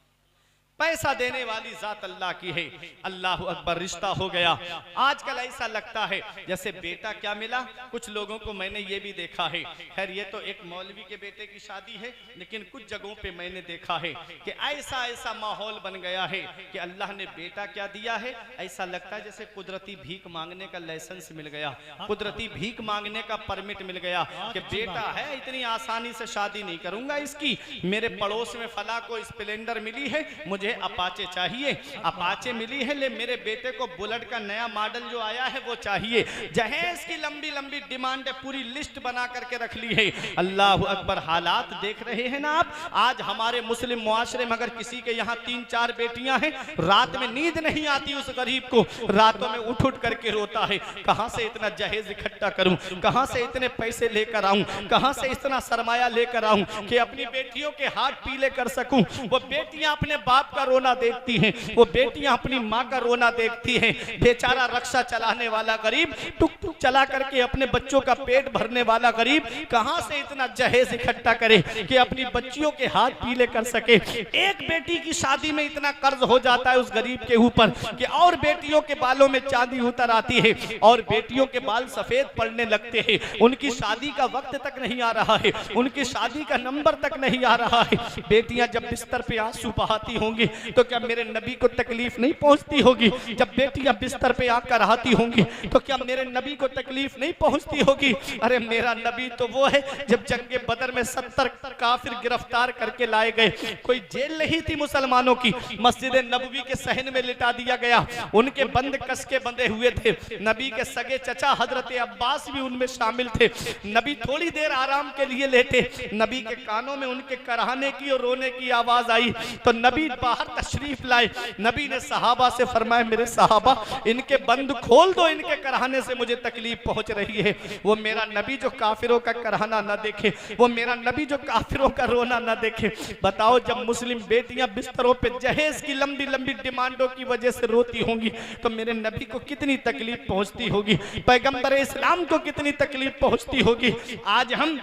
पैसा देने वाली जात अल्लाह की है। अल्लाह अकबर, रिश्ता हो गया। आजकल ऐसा लगता है जैसे बेटा क्या मिला, कुछ लोगों को मैंने ये भी देखा है, खैर ये तो एक मौलवी के बेटे की शादी है, लेकिन कुछ जगहों पे मैंने देखा है कि ऐसा माहौल बन गया है कि अल्लाह ने बेटा क्या दिया है, ऐसा लगता है जैसे कुदरती भीख मांगने का लाइसेंस मिल गया, कुदरती भीख मांगने का परमिट मिल गया कि बेटा है, इतनी आसानी से शादी नहीं करूंगा इसकी। मेरे पड़ोस में फला को स्प्लेंडर मिली है, मुझे अपाचे चाहिए, अपाचे मिली है, ले मेरे बेटे को बुलेट का नया मॉडल जो आया है वो चाहिए। जहेज की लंबी लंबी डिमांड है, पूरी लिस्ट बना करके रख ली है। अल्लाह अकबर, हालात देख रहे हैं ना आप। आज हमारे मुस्लिम मुआशरे में अगर किसी के यहाँ 3-4 बेटियां हैं, रात में नींद नहीं आती उस गरीब को, रातों में उठ करके रोता है, कहां से इतना जहेज इकट्ठा करूं, कहां से इतने पैसे लेकर आऊं, कहां से इतना सरमाया लेकर आऊं कि अपनी बेटियों के हाथ पीले कर सकूं। वो बेटियां अपने बाप का रोना देखती हैं, वो बेटियां अपनी माँ का रोना देखती हैं। बेचारा रक्षा चलाने वाला गरीब, टुक टुक चला करके अपने बच्चों का पेट भरने वाला गरीब कहां से इतना जहेज इकट्ठा करे कि अपनी बच्चियों के हाथ पीले कर सके। एक बेटी की शादी में इतना कर्ज हो जाता है उस गरीब के ऊपर कि और बेटियों के बालों में चांदी उतर आती है और बेटियों के बाल सफेद पड़ने लगते हैं। उनकी शादी का वक्त तक नहीं आ रहा है, उनकी शादी का नंबर तक नहीं आ रहा है। बेटियां जब बिस्तर पे आंसू बहाती होंगी तो क्या मेरे नबी को तकलीफ नहीं पहुंचती होगी? जब बेटियां बिस्तर पे आकर आती होंगी तो क्या मेरे नबी को तकलीफ नहीं पहुंचती होगी? अरे मेरा नबी तो वो है, जब जंगे बदर में 70 काफिर गिरफ्तार करके लाए गए, कोई जेल नहीं थी मुसलमानों की, मस्जिद नबवी के सहन में लिटा दिया गया, उनके बंद कस के बंधे हुए थे। नबी के सगे चचा हजरत अब्बास भी उनमें शामिल थे। नबी थोड़ी देर आराम के लिए लेटे, नबी के कानों में उनके कराहने की और रोने की आवाज आई तो नबी बाहर तशरीफ लाए। नबी ने सहाबा से फरमाया, मेरे सहाबा इनके बंद खोल दो, इनके कराहने से मुझे तकलीफ पहुंच रही है। वो मेरा नबी जो काफिरों का कराहना ना देखे, वो मेरा नबी जो काफिरों का रोना ना देखे। बताओ जब मुस्लिम बेटियां बिस्तरों पे जहेज की लंबी लंबी डिमांडों की वजह से रोती होंगी तो मेरे नबी को कितनी तकलीफ पहुंचती होगी, पैगंबर इस्लाम को कितनी तकलीफ पहुंचती होगी। आज हम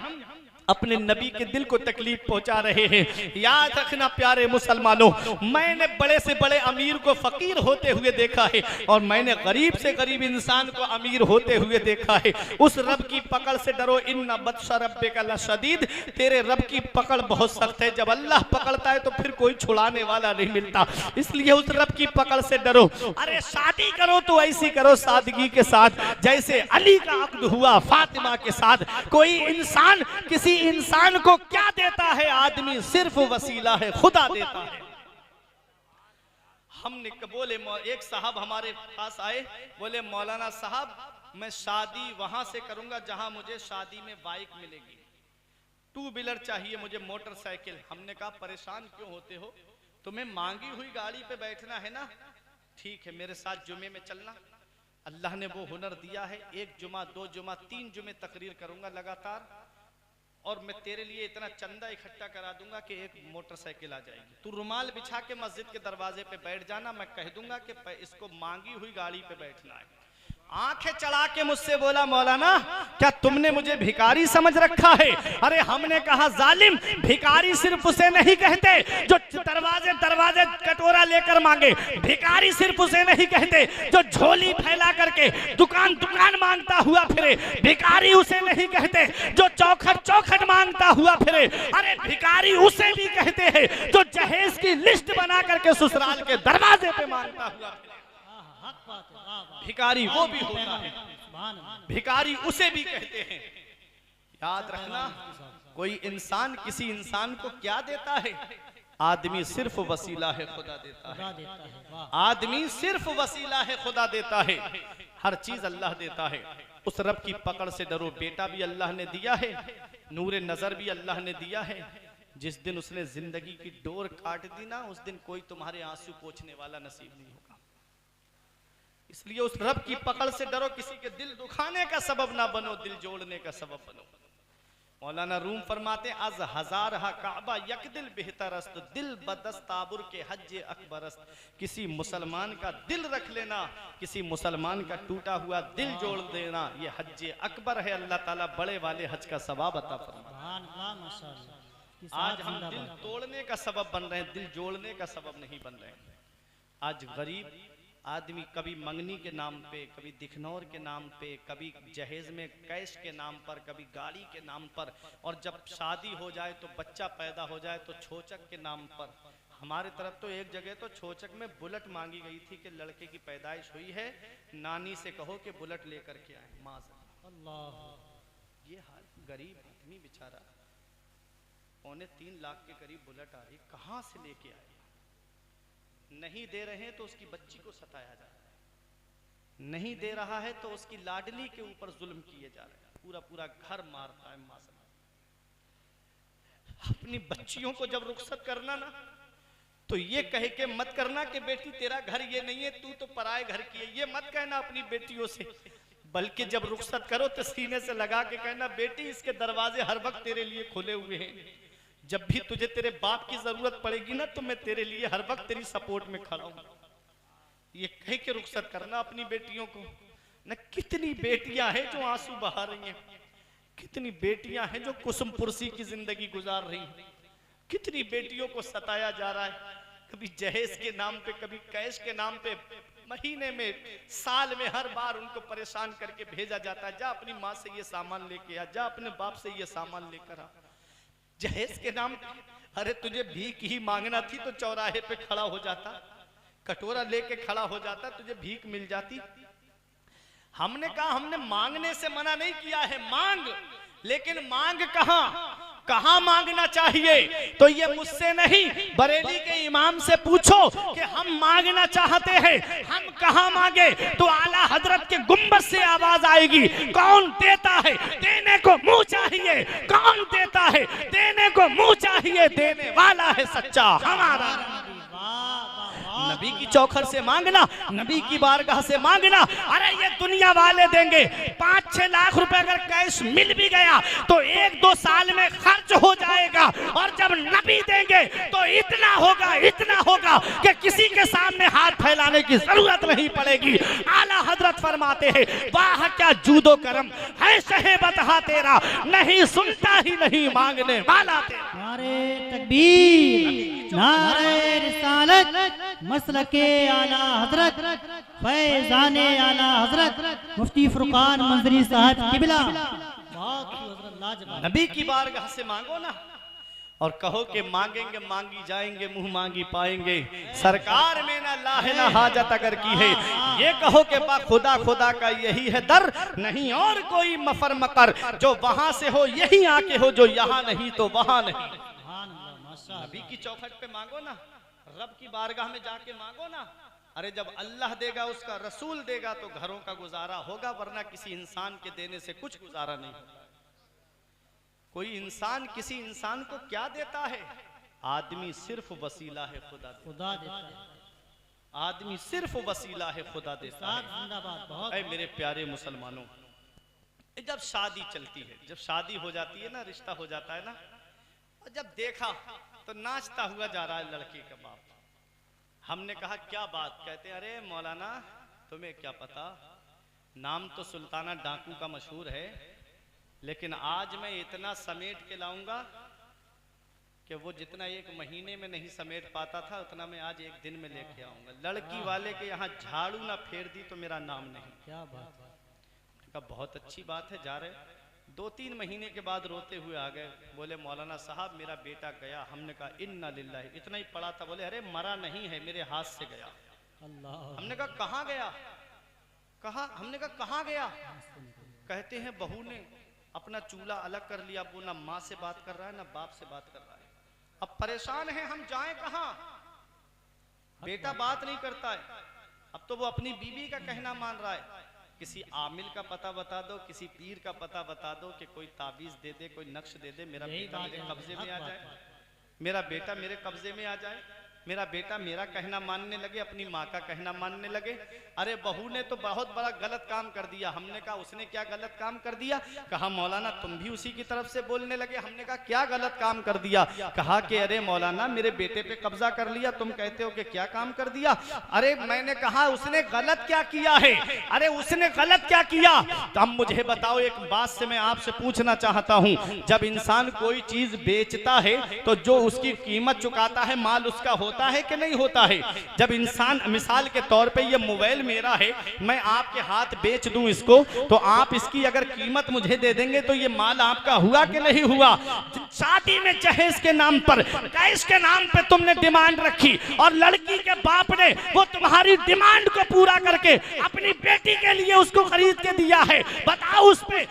अपने नबी के दिल को तकलीफ पहुंचा रहे हैं। याद रखना प्यारे मुसलमानों, मैंने बड़े से बड़े अमीर को फकीर होते हुए देखा है और मैंने गरीब से गरीब इंसान को अमीर होते हुए देखा है। उस रब की पकड़ से डरो, इन्ना बत्शा रब्बिका लशदीद, तेरे रब की पकड़ बहुत सख्त है। जब अल्लाह पकड़ता है तो फिर कोई छुड़ाने वाला नहीं मिलता, इसलिए उस रब की पकड़ से डरो। अरे शादी करो तो ऐसी करो सादगी के साथ जैसे अली का अक्द हुआ फातिमा के साथ। कोई इंसान किसी इंसान को क्या देता है? आदमी सिर्फ वसीला है, खुदा देता है। हमने बोले, एक साहब हमारे पास आए, बोले मौलाना साहब मैं शादी वहां से करूंगा जहां मुझे शादी में बाइक मिलेगी, 2 व्हीलर चाहिए मुझे, मोटरसाइकिल। हमने कहा परेशान क्यों होते हो, तुम्हें मांगी हुई गाड़ी पे बैठना है ना, ठीक है मेरे साथ जुमे में चलना। अल्लाह ने वो हुनर दिया है, 1 जुमा 2 जुमा 3 जुमे तकरीर करूंगा लगातार और मैं तेरे लिए इतना चंदा इकट्ठा करा दूंगा कि एक मोटरसाइकिल आ जाएगी। तू रुमाल बिछा के मस्जिद के दरवाजे पे बैठ जाना, मैं कह दूंगा कि इसको मांगी हुई गाड़ी पे बैठना है। आंखें चढ़ा के मुझसे बोला, मौलाना क्या तुमने मुझे भिखारी समझ रखा है? अरे हमने कहा जालिम, भिखारी सिर्फ उसे नहीं कहते जो दरवाजे दरवाजे कटोरा लेकर मांगे, भिखारी सिर्फ उसे नहीं कहते जो झोली फैला करके दुकान दुकान मांगता हुआ फिरे, भिखारी उसे नहीं कहते जो चौखट चौखट मांगता हुआ फिरे, अरे भिखारी उसे भी कहते हैं जो जहेज की लिस्ट बना करके ससुराल के दरवाजे पे मांगता हुआ फिरे। भिखारी वो भी होता है, भिखारी उसे भी कहते हैं। याद रखना, कोई इंसान किसी इंसान को क्या देता है? आदमी सिर्फ वसीला है, खुदा देता है। आदमी सिर्फ वसीला है, खुदा देता है। हर चीज अल्लाह देता है। उस रब की पकड़ से डरो। बेटा भी अल्लाह ने दिया है, नूरे नजर भी अल्लाह ने दिया है। जिस दिन उसने जिंदगी की डोर काट दी ना, उस दिन कोई तुम्हारे आंसू पोंछने वाला नसीब नहीं होगा। इसलिए उस रब की पकड़ से डरो, किसी के दिल दुखाने का सबब ना बनो, दिल जोड़ने का सबब बनो। मौलाना रूम फरमाते हैं, अज हजार हा काबा यक दिल बेहतरस्त, दिल बदस्ताबुर के हज अकबरस्त। किसी मुसलमान का दिल रख लेना, किसी मुसलमान का टूटा हुआ दिल जोड़ देना, ये हज अकबर है। अल्लाह ताला बड़े वाले हज का सवाब अता फरमाए। आज हम दिल तोड़ने का सबब बन रहे हैं, दिल जोड़ने का सबब नहीं बन रहे हैं। आज गरीब आदमी कभी मंगनी के नाम पे, कभी दिखनौर के नाम पे, कभी जहेज में कैश के नाम पर, कभी गाड़ी के नाम पर, और जब शादी हो जाए तो बच्चा पैदा हो जाए तो छोचक के नाम पर। हमारे तरफ तो एक जगह तो छोचक में बुलेट मांगी गई थी कि लड़के की पैदाइश हुई है, नानी से कहो कि बुलेट लेकर के आए। माज़अल्लाह, ये हाल गरीब आदमी बेचारा 3.25 लाख के करीब बुलेट आ रही, कहाँ से लेके आए? नहीं दे रहे हैं तो उसकी बच्ची को सताया जा रहा है, नहीं दे रहा है तो उसकी लाडली के ऊपर जुल्म किए जा रहे हैं, पूरा पूरा घर मारता है। माशा, अपनी बच्चियों को जब रुखसत करना ना, तो ये कहे के मत करना कि बेटी तेरा घर ये नहीं है, तू तो पराए घर की है, ये मत कहना अपनी बेटियों से। बल्कि जब रुखसत करो तो सीने से लगा के कहना, बेटी इसके दरवाजे हर वक्त तेरे लिए खुले हुए हैं, जब भी तुझे तेरे बाप की जरूरत पड़ेगी ना तो मैं तेरे लिए हर वक्त तेरी सपोर्ट में खड़ा हूं। ये कह के रुखसत करना अपनी बेटियों को। न कितनी बेटियां हैं जो आंसू बहा रही हैं, कितनी बेटियां हैं जो कुसुम पुरसी की जिंदगी गुजार रही हैं, कितनी बेटियों को सताया जा रहा है, कभी जहेज के नाम पे, कभी कैश के नाम पे। महीने में, साल में हर बार उनको परेशान करके भेजा जाता है, जा अपनी माँ से ये सामान लेके आ, जा अपने बाप से ये सामान लेकर आ। जहेज के नाम, अरे तुझे भीख ही मांगना थी तो चौराहे पे खड़ा हो जाता, कटोरा लेके खड़ा हो जाता, तुझे भीख मिल जाती। हमने कहा, हमने मांगने से मना नहीं किया है, मांग, लेकिन मांग कहां मांगना चाहिए? तो ये मुझसे नहीं, बरेली के इमाम से पूछो कि हम मांगना चाहते हैं, हम कहां मांगे? तो आला हजरत के गुंबद से आवाज आएगी, कौन देता है? देने को मुंह चाहिए। कौन देता है? देने को मुंह चाहिए। देने वाला है सच्चा हमारा। नबी की चौखट से मांगना, नबी की बारगाह से मांगना। अरे ये दुनिया वाले देंगे, 5-6 लाख रुपए अगर कैश मिल भी गया तो 1-2 साल में खर्च हो जाएगा, और जब नबी देंगे तो इतना होगा कि किसी के सामने हाथ फैलाने की जरूरत नहीं पड़ेगी। आला हजरत फरमाते हैं, वाह क्या जूदो करम है शहे बतहा तेरा, नहीं सुनता ही नहीं मांगने वाला तेरा। नारे तकबीर, नारे रिसालत, मसलके आला हजरत, फैजाने आला हजरत मुफ्ती फुरकान मंजरी साहब किबला। नबी की बारगाह से मांगो ना, और कहो कि मांगेंगे मांगी जाएंगे, मुंह मांगी पाएंगे। सरकार में ना लाहे ना हाजत अगर की है, ये कहो कि बा खुदा खुदा का यही है दर, नहीं और कोई मफर मकर, जो वहां से हो यही आके हो, जो यहाँ नहीं तो वहां नहीं। नबी की चौखट पे मांगो ना, रब की बारगाह में जाके मांगो ना। अरे जब अल्लाह देगा, उसका रसूल देगा तो घरों का गुजारा होगा, वरना किसी इंसान के देने से कुछ गुजारा नहीं होगा। कोई इंसान किसी इंसान को क्या देता है? आदमी सिर्फ वसीला है, खुदा देता है। आदमी सिर्फ वसीला है, खुदा देता है। ऐ मेरे प्यारे मुसलमानों, जब शादी चलती है, जब शादी हो जाती है ना, रिश्ता हो जाता है ना, और जब देखा तो नाचता हुआ जा रहा है लड़की का बाप। हमने कहा क्या बात? कहते अरे मौलाना तुम्हें क्या पता, नाम तो सुल्ताना डाकू का मशहूर है, लेकिन आज मैं इतना समेट के लाऊंगा कि वो जितना एक महीने में नहीं समेट पाता था उतना मैं आज एक दिन में लेके आऊंगा। लड़की वाले के यहाँ झाड़ू ना फेर दी तो मेरा नाम नहीं। क्या बात है। का बहुत अच्छी बात है, जा रहे 2-3 महीने के बाद रोते हुए आ गए, बोले मौलाना साहब मेरा बेटा गया। हमने कहा इन्ना लिल्लाहि, इतना ही पड़ा था। बोले अरे मरा नहीं है, मेरे हाथ से गया। अल्लाह। हमने कहा कहाँ गया? हमने कहा कहाँ गया? कहते हैं बहू ने अपना चूल्हा अलग कर लिया, वो ना माँ से बात कर रहा है ना बाप से बात कर रहा है। अब परेशान है, हम जाएं कहाँ? बेटा बात नहीं करता है। अब तो वो अपनी बीवी का कहना मान रहा है। किसी आमिल का पता बता दो, किसी पीर का पता बता दो कि कोई ताबीज दे दे, कोई नक्श दे दे, मेरा बेटा मेरे कब्जे में आ जाए, मेरा बेटा मेरे कब्जे में आ जाए, मेरा बेटा मेरा कहना मानने लगे, अपनी माँ का कहना मानने लगे। अरे बहू ने तो बहुत बड़ा गलत काम कर दिया। हमने कहा उसने क्या गलत काम कर दिया? कहा मौलाना तुम भी उसी की तरफ से बोलने लगे। हमने कहा क्या गलत काम कर दिया? कहा कि अरे मौलाना मेरे बेटे पे कब्जा कर लिया, तुम कहते हो कि क्या काम कर दिया? अरे मैंने कहा उसने गलत क्या किया है? अरे उसने गलत क्या किया? तो अब मुझे बताओ, एक बात से मैं आपसे पूछना चाहता हूँ, जब इंसान कोई चीज बेचता है तो जो उसकी कीमत चुकाता है माल उसका होता है कि नहीं होता है? जब इंसान, मिसाल के तौर पे ये मोबाइल मेरा है, मैं आपके हाथ बेच दूं इसको, तो आप इसकी अगर कीमत मुझे दे देंगे तो ये माल आपका हुआ कि नहीं हुआ? शादी में जहेज के नाम पर, कैश के नाम पे तुमने डिमांड रखी और लड़की के बाप ने वो तुम्हारी डिमांड को पूरा करके अपनी बेटी के लिए उसको खरीद के दिया है। बताओ उस पे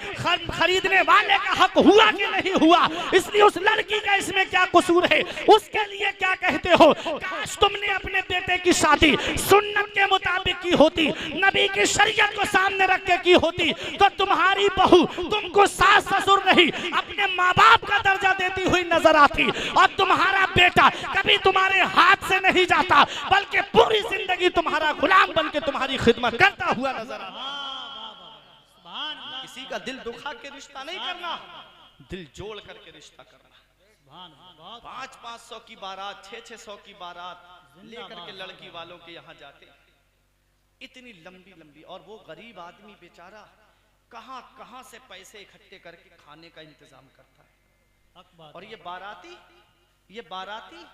खरीदने वाले का हक हुआ कि नहीं हुआ? इसलिए उस लड़की का इसमें क्या कसूर है? उसके लिए क्या कहते हो? काश तुमने अपने बेटे की शादी सुन्नत के मुताबिक की होती, नबी की शरीयत को सामने रख के की होती, तो तुम्हारी बहू तुमको सास ससुर नहीं अपने माँ बाप का दर्जा देती हुई नजर आती, और तुम्हारा बेटा कभी तुम्हारे हाथ से नहीं जाता बल्कि पूरी जिंदगी तुम्हारा गुलाम बन के तुम्हारी खिदमत करता हुआ नजर आता। किसी का दिल दुखा के रिश्ता नहीं करना, दिल जोड़ करके रिश्ता करना। 500-500 की बारात, 600 की बारात लेकर के लड़की वालों के यहाँ जाते, इतनी लंबी लंबी, और वो गरीब आदमी बेचारा कहां से पैसे इकट्ठे करके खाने का इंतजाम करता है। और ये बाराती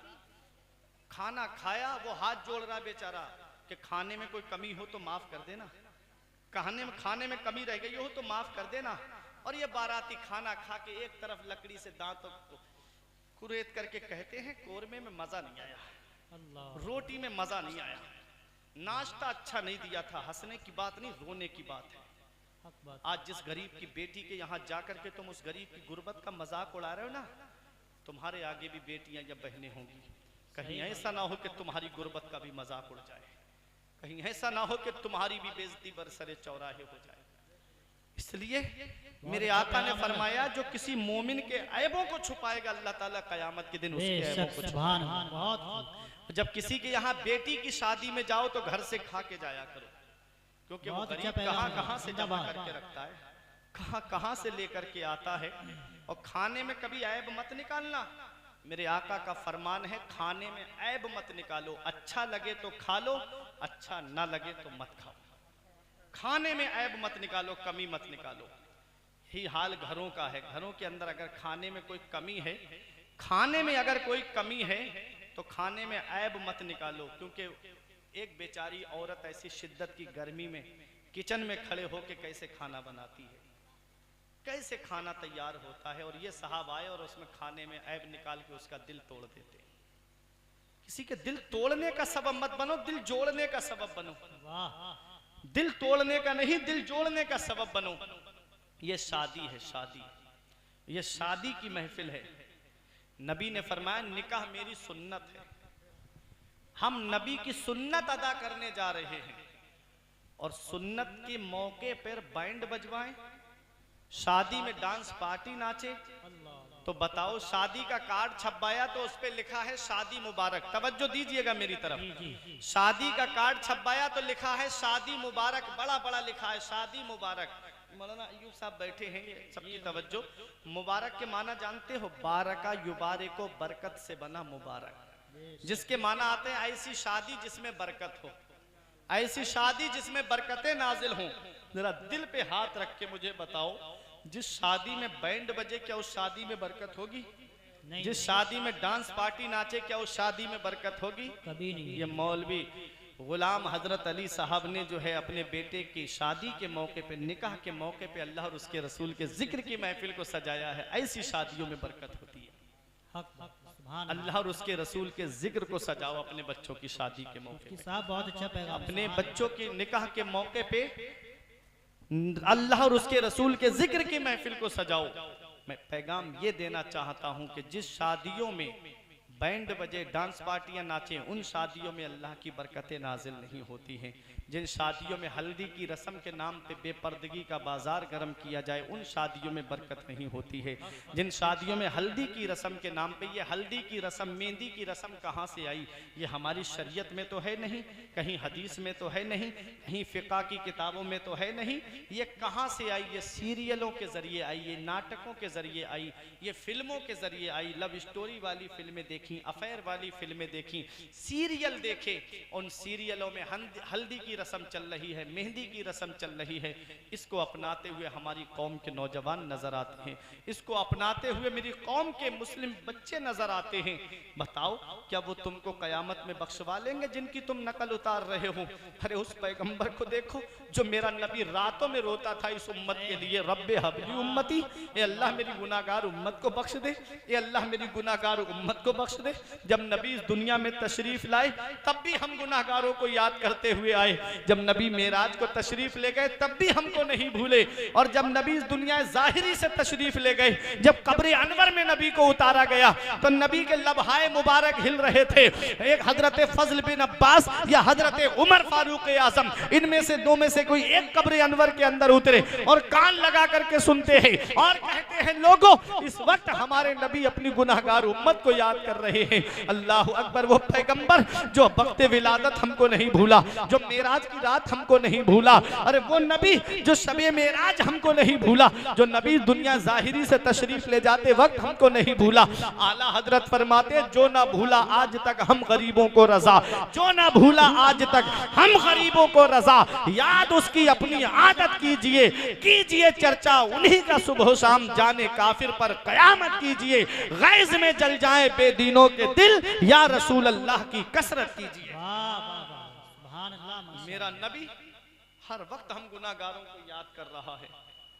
खाना खाया, वो हाथ जोड़ रहा बेचारा कि खाने में कोई कमी हो तो माफ कर देना, खाने में कमी रह गई हो तो माफ कर देना। और ये बाराती खाना खा के एक तरफ लकड़ी से दांत कुरेद करके कहते हैं कोरमे में मजा नहीं आया, रोटी में मजा नहीं आया, नाश्ता अच्छा नहीं दिया था। हंसने की बात नहीं, रोने की बात है। आज जिस गरीब की बेटी के यहाँ जाकर के तुम उस गरीब की गुर्बत का मजाक उड़ा रहे हो ना, तुम्हारे आगे भी बेटियां या बहनें होंगी। कहीं ऐसा ना हो कि तुम्हारी गुर्बत का भी मजाक उड़ जाए, कहीं ऐसा ना हो कि तुम्हारी भी बेइज्जती बरसरे चौराहे हो जाए। इसलिए मेरे आका ने फरमाया जो किसी मोमिन के ऐबों को छुपाएगा अल्लाह ताला कयामत के दिन उसके ऐबों को छुपाएगा। जब किसी के यहाँ बेटी की शादी में जाओ तो घर से खा के जाया करो, क्योंकि वो गरीब कहाँ से जमा करके रखता है, कहाँ से लेकर के आता है। और खाने में कभी ऐब मत निकालना। मेरे आका का फरमान है खाने में ऐब मत निकालो, अच्छा लगे तो खा लो, अच्छा ना लगे तो मत खाओ। खाने में ऐब मत निकालो, कमी मत निकालो। ही हाल घरों का है। घरों के अंदर अगर खाने में कोई कमी है, खाने में अगर कोई कमी है तो खाने में ऐब मत निकालो। क्योंकि एक बेचारी औरत ऐसी शिद्दत की गर्मी में किचन में खड़े होके कैसे खाना बनाती है, कैसे खाना तैयार होता है, और ये साहब आए और उसमें खाने में ऐब निकाल के उसका दिल तोड़ देते। किसी के दिल तोड़ने का सबब मत बनो, दिल जोड़ने का सबब बनो। दिल तोड़ने का नहीं, दिल जोड़ने का सबब बनो। ये शादी है, शादी, ये शादी की महफिल है। नबी ने फरमाया निकाह मेरी सुन्नत है। हम नबी की सुन्नत अदा करने जा रहे हैं, और सुन्नत के मौके पर बैंड बजवाएं, शादी में डांस पार्टी नाचे। तो बताओ, शादी का कार्ड छपवाया तो उस पे लिखा है शादी मुबारक। तवज्जो दीजिएगा मेरी तरफ। शादी का कार्ड छपवाया तो लिखा है शादी मुबारक, बड़ा बड़ा लिखा है शादी मुबारक। मौलाना अय्यूब साहब बैठे हैं, ये सबकी तवज्जो। मुबारक के माना जानते हो? बारका युबारे को, बरकत से बना मुबारक, जिसके माना आते हैं ऐसी शादी जिसमें बरकत हो। ऐसी शादी जिसमें बरकतें नाजिल हों। जरा दिल पे हाथ रख के मुझे बताओ, जिस शादी में बैंड बजे क्या उस शादी में बरकत होगी? नहीं, जिस शादी में डांस पार्टी नाचे क्या उस शादी में बरकत होगी? कभी नहीं। ये मौलवी गुलाम हजरत अली साहब ने जो है अपने बेटे की शादी के मौके पे, निकाह के मौके पे अल्लाह और उसके रसूल के जिक्र की महफिल को सजाया है। ऐसी शादियों में बरकत होती है। हक हक, सुभान अल्लाह और उसके रसूल के जिक्र को सजाओ अपने बच्चों की शादी के मौके पे। साहब बहुत अच्छा पैगाम। अपने बच्चों की निकाह के मौके पे अल्लाह और उसके रसूल के जिक्र की महफिल को सजाओ। मैं पैगाम ये देना चाहता हूं कि जिस शादियों में बैंड बजे, डांस पार्टियां नाचें, उन शादियों में अल्लाह की बरकतें नाजिल नहीं होती हैं। जिन शादियों में हल्दी की रस्म के नाम पे बेपर्दगी का बाजार गर्म किया जाए, उन शादियों में बरकत नहीं होती है। जिन शादियों में हल्दी की रस्म के नाम पे, ये हल्दी की रस्म, मेहंदी की रस्म कहाँ से आई? ये हमारी शरीयत में तो है नहीं, कहीं हदीस में तो है नहीं, कहीं फ़िक़्ह की किताबों में तो है नहीं। ये कहाँ से आई? ये सीरियलों के ज़रिए आई, ये नाटकों के ज़रिए आई, ये फिल्मों के ज़रिए आई। लव स्टोरी वाली फिल्में देखी, अफेयर वाली फिल्में देखी, सीरियल देखे, उन सीरियलों में हल्दी की रस्म चल रही है, मेहंदी की रस्म चल रही है। इसको अपनाते हुए हमारी कौम के नौजवान नजर आते हैं, इसको अपनाते हुए मेरी कौम के मुस्लिम बच्चे नजर आते हैं। बताओ क्या वो तुमको कयामत में बख्शवा लेंगे जिनकी तुम नकल उतार रहे हो? अरे उस पैगंबर को देखो जो मेरा नबी रातों में रोता था इस उम्मत के लिए, रब्बे हबली उम्मती, ए अल्लाह मेरी गुनाहगार उम्मत को बख्श दे, ए अल्लाह मेरी गुनाहगार उम्मत को बख्श दे। जब नबी इस दुनिया में तशरीफ लाए तब भी हम गुनाहगारों को याद करते हुए आए। जब नबी मेराज को तशरीफ ले गए तब भी हमको नहीं भूले। और जब नबी इस दुनिया ज़ाहिरी से तशरीफ ले गए, जब कब्र अनवर में नबी को उतारा गया तो नबी के लबहाए मुबारक हिल रहे थे। एक हजरत फजल बिन अब्बास या हजरत उमर फारूक आजम, इनमें से दो में से कोई एक कब्र अनवर के अंदर उतरे और कान लगा करके सुनते हैं और कहते हैं, लोगों इस वक्त हमारे नबी अपनी गुनाहगार उम्मत को याद कर रहे हैं। अल्लाह अकबर। वो पैगंबर जो वक्त विलादत हमको नहीं भूला, जो मेराज की रात हमको नहीं भूला, अरे वो नबी जो शबे मेराज हमको नहीं भूला, जो नबी दुनिया ज़ाहिरी से तशरीफ ले जाते वक्त हमको नहीं भूला। आला हजरत फरमाते, जो ना भूला आज तक हम गरीबों को रजा, जो ना भूला आज तक हम गरीबों को रजा। याद उसकी अपनी आदत कीजिए, कीजिए चर्चा उन्हीं का सुबह शाम, जाने काफिर पर कयामत कीजिए, गैज़ में जल जाए बेदीनों के दिल, या रसूल अल्लाह की कसरत कीजिए। मेरा नबी हर वक्त हम गुनाहगारों को याद कर रहा है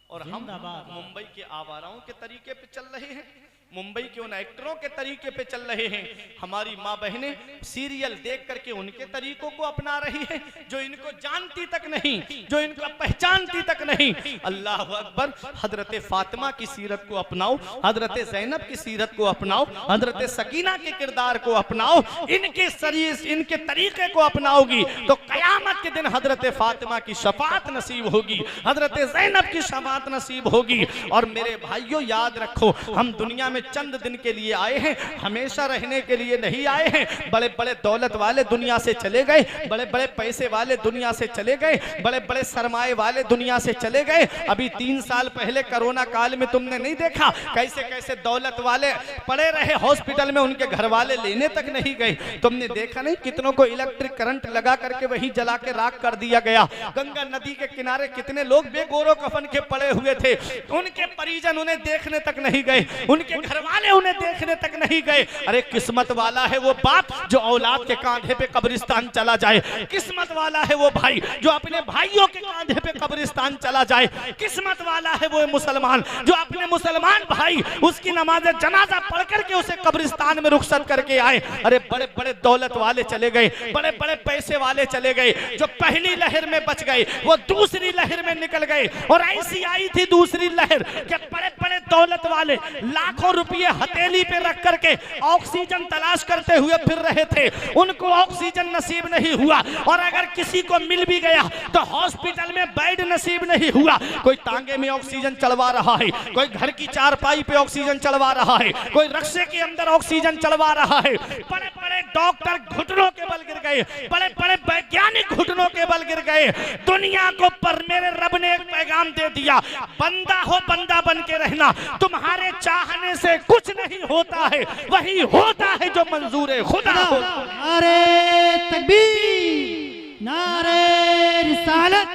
और हम मुंबई के आवाराओं के तरीके पे चल रहे हैं, मुंबई के उन एक्टरों के तरीके पे चल रहे हैं। हमारी माँ बहनें सीरियल देख करके उनके तरीकों को अपना रही है, जो इनको जानती तक नहीं, जो इनको पहचानती तक नहीं। अल्लाह अकबर। हजरत फातिमा की सीरत को अपनाओ, हजरत ज़ैनब की सीरत को अपनाओ, हजरत सकीना के किरदार को अपनाओ, इनके शरीर इनके तरीके को अपनाओगी तो कयामत के दिन हजरत फातिमा की शफाअत नसीब होगी, हजरत ज़ैनब की शफाअत नसीब होगी। और मेरे भाइयों याद रखो, हम दुनिया में चंद दिन के लिए आए हैं, हमेशा रहने के लिए नहीं आए हैं। बड़े बड़े दौलत वाले दुनिया से चले गए, बड़े बड़े पैसे वाले दुनिया से चले गए, बड़े बड़े सरमाए वाले दुनिया से चले गए। अभी 3 साल पहले कोरोना काल में तुमने नहीं देखा कैसे कैसे दौलत वाले पड़े रहे हॉस्पिटल में, उनके घर वाले लेने तक नहीं गए। तुमने देखा नहीं कितनों को इलेक्ट्रिक करंट लगा करके वही जला के राख कर दिया गया। गंगा नदी के किनारे कितने लोग बेगोरो कफन के पड़े हुए थे, उनके परिजन उन्हें देखने तक नहीं गए, उनके घर वाले उन्हें देखने तक नहीं गए। अरे किस्मत वाला है वो बाप जो औलाद के कांधे पे कब्रिस्तान चला जाए, किस्मत वाला है वो भाई जो अपने भाइयों के कांधे पे कब्रिस्तान चला जाए, किस्मत वाला है वो मुसलमान जो अपने मुसलमान भाई उसकी नमाज जनाजा पढ़ करके उसे कब्रिस्तान में रुखसत करके आए। अरे बड़े बड़े दौलत वाले चले गए, बड़े बड़े पैसे वाले चले गए, जो पहली लहर में बच गए वो दूसरी लहर में निकल गए। और ऐसी आई थी दूसरी लहर कि बड़े बड़े दौलत वाले लाखों रुपये हथेली पे रख करके ऑक्सीजन तलाश करते हुए फिर रहे थे, उनको ऑक्सीजन नसीब नहीं हुआ। और अगर किसी को मिल भी गया तो हॉस्पिटल में बेड नसीब नहीं हुआ। कोई तांगे में ऑक्सीजन चलवा रहा है, कोई घर की चारपाई पे ऑक्सीजन चलवा रहा है, कोई रक्शे के अंदर ऑक्सीजन चलवा रहा है। बड़े बड़े डॉक्टर घुटनों के बल गिर गए, बड़े बड़े वैज्ञानिक घुटनों के बल गिर गए। दुनिया को पर मेरे रब ने एक पैगाम दे दिया, बंदा हो बंदा बन के रहना, तुम्हारे चाहने से कुछ नहीं होता है, वही होता है जो मंजूर खुदा हो। नारे तकबीर, नारे रिसालत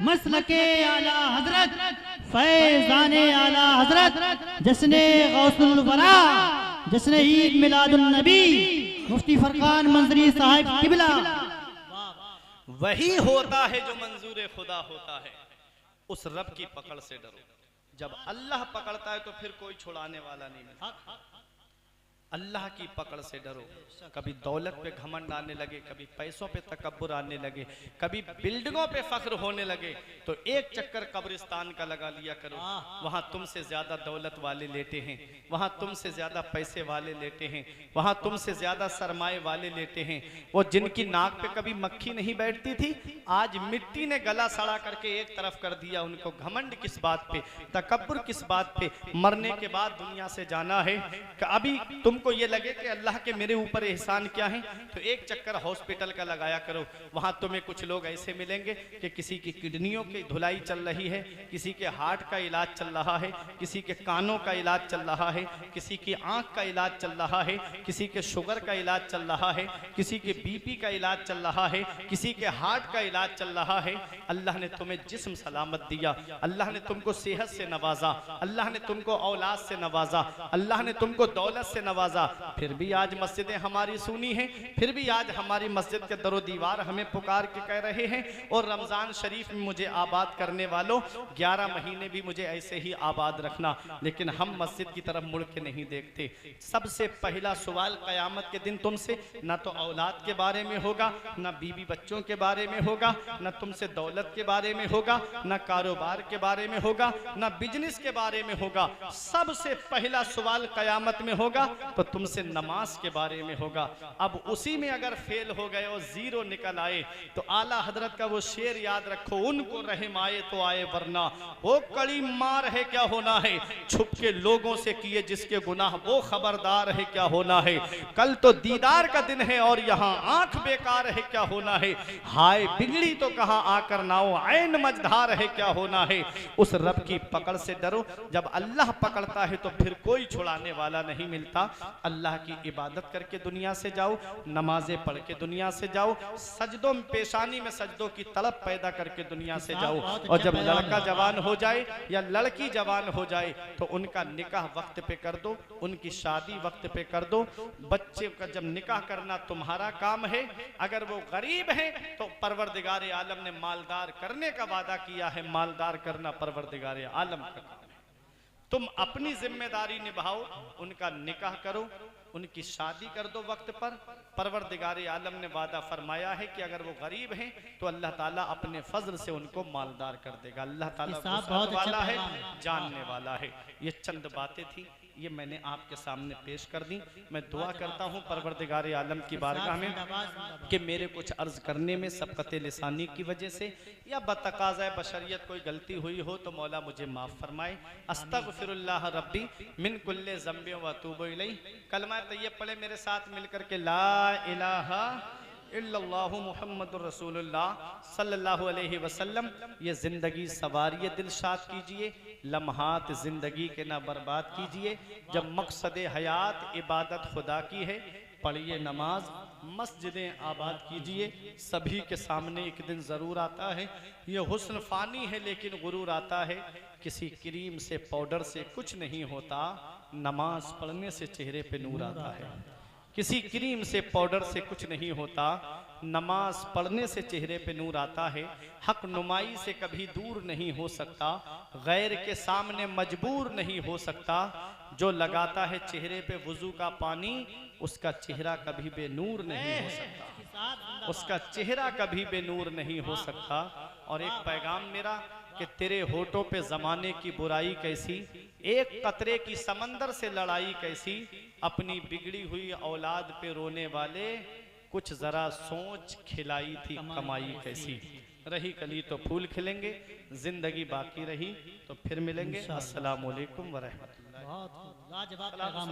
मसलके आला हजरत फैजाने आला हजरत जश्ने गौसुल वरा जश्ने ईद मिलादुन नबी मुफ्ती फरकान मंजरी साहिब किबला। वही होता है जो मंजूर खुदा होता है। उस रब की पकड़ से डरो। जब अल्लाह पकड़ता है तो फिर कोई छुड़ाने वाला नहीं मिलता। अल्लाह की पकड़ से डरो। कभी दौलत पे घमंड आने लगे, कभी पैसों पे तकब्बुर आने लगे, कभी बिल्डिंगों पे फख्र होने लगे, तो एक चक्कर कब्रिस्तान का लगा लिया करो। वहां तुमसे ज्यादा दौलत वाले लेटे हैं, वहां तुमसे ज्यादा पैसे वाले लेटे हैं, वहां तुमसे ज्यादा सरमाए वाले लेटे हैं। वो जिनकी नाक पे कभी मक्खी नहीं बैठती थी, आज मिट्टी ने गला सड़ा करके एक तरफ कर दिया। उनको घमंड किस बात पे, तकब्बुर किस बात पे? मरने के बाद दुनिया से जाना है। अभी तुमको ये लगे कि अल्लाह के मेरे ऊपर एहसान क्या है, तो एक चक्कर हॉस्पिटल का लगाया करो। वहां तुम्हें कुछ लोग ऐसे मिलेंगे कि किसी की किडनियों की धुलाई चल रही है, किसी के हार्ट का इलाज चल रहा है, किसी के कानों का इलाज चल रहा है, किसी की आंख का इलाज चल रहा है, किसी के शुगर का इलाज चल रहा है, किसी के बीपी का इलाज चल रहा है, किसी के हार्ट का इलाज चल रहा है। अल्लाह ने तुम्हें जिस्म सलामत दिया, अल्लाह ने तुमको सेहत से नवाजा, अल्लाह ने तुमको औलाद से नवाजा, अल्लाह ने तुमको दौलत से नवाजा। फिर भी आज मस्जिदें हमारी सुनी हैं, फिर भी आज हमारी मस्जिद के दरो दीवार हमें पुकार के कह रहे हैं। और रमजान शरीफ में मुझे आबाद करने वालों, 11 महीने भी मुझे ऐसे ही आबाद रखना। लेकिन हम मस्जिद की तरफ मुड़ के नहीं देखते। सबसे पहला सवाल कयामत के दिन तुमसे ना तो औलाद के बारे में होगा, ना बीवी बच्चों के बारे में होगा, ना तुमसे दौलत के बारे में होगा, ना कारोबार के बारे में होगा, ना बिजनेस के बारे में होगा। सबसे पहला सवाल कयामत में होगा तो तुमसे नमाज के बारे में होगा। अब उसी में अगर फेल हो गए और जीरो निकल आए तो आला हजरत का वो शेर याद रखो, उनको रहम आए तो आए वरना वो कड़ी मार है क्या होना है। छुप के लोगों से किए जिसके गुनाह वो खबरदार है क्या होना है। कल तो दीदार का दिन है और यहाँ आंख बेकार है क्या होना है। हाय बिगड़ी तो कहाँ आकर नाओ ऐन मझधार है क्या होना है। उस रब की पकड़ से डरो। जब अल्लाह पकड़ता है तो फिर कोई छुड़ाने वाला नहीं मिलता। अल्लाह की इबादत करके दुनिया से जाओ, नमाजें पढ़ के दुनिया से जाओ, सजदों में पेशानी में सजदों की तलब पैदा करके दुनिया से जाओ। और जब लड़का जवान हो जाए या लड़की जवान हो जाए तो उनका निकाह वक्त पे कर दो, उनकी शादी वक्त पे कर दो। बच्चे का जब निकाह करना तुम्हारा काम है। अगर वो गरीब है तो परवरदिगार आलम ने मालदार करने का वादा किया है, मालदार करना परवरदिगार आलम का काम है। तुम अपनी जिम्मेदारी निभाओ, उनका निकाह करो, उनकी शादी कर दो वक्त पर। परवरदिगार आलम ने वादा फरमाया है कि अगर वो गरीब हैं तो अल्लाह ताला अपने फजल से उनको मालदार कर देगा। अल्लाह ताला वुसअत वाला है, जानने वाला है। ये चंद बातें थी, ये मैंने आपके सामने पेश कर दी। मैं दुआ करता हूँ परवरदिगार आलम की बारगाह में कि मेरे कुछ अर्ज करने में सबकत लिसानी की वजह से या बतकाज़ा बशरियत कोई गलती हुई हो तो मौला मुझे माफ़ फरमाए। अस्तगफिरुल्लाह रब्बी मिन कुल्ले ज़ंबि व अतूबु इलैह। कलमा तय्यब पढ़े मेरे साथ मिलकर के ला इलाहा इल्लल्लाहु मुहम्मदुर रसूलुल्लाह सल्लल्लाहु अलैहि वसल्लम। ये ज़िंदगी सवारिए दिलशाद कीजिए, लम्हात ज़िंदगी के ना बर्बाद कीजिए। जब मकसद हयात इबादत खुदा की है, पढ़िए नमाज, मस्जिदें आबाद कीजिए। सभी के सामने एक दिन ज़रूर आता है। ये हुस्न फ़ानी है लेकिन गुरूर आता है। किसी क्रीम से पाउडर से कुछ नहीं होता, नमाज पढ़ने से चेहरे पे नूर आता है। किसी क्रीम से पाउडर से कुछ नहीं होता, नमाज पढ़ने से चेहरे पे नूर आता है। हक नुमाई से कभी दूर नहीं हो सकता, गैर के सामने मजबूर नहीं हो सकता। जो लगाता है चेहरे पे वुजू का पानी, उसका चेहरा कभी बेनूर नहीं हो सकता, उसका चेहरा कभी बेनूर नहीं हो सकता। और एक पैगाम मेरा कि तेरे होठों पे जमाने की बुराई कैसी, एक कतरे की समंदर से लड़ाई कैसी। अपनी बिगड़ी हुई औलाद पे रोने वाले, कुछ जरा सोच खिलाई थी कमाई कैसी। रही कली तो फूल खिलेंगे, जिंदगी बाकी रही तो फिर मिलेंगे। अस्सलामु अलैकुम व रहमतुल्लाह। बहुत लाजवाब पैगाम।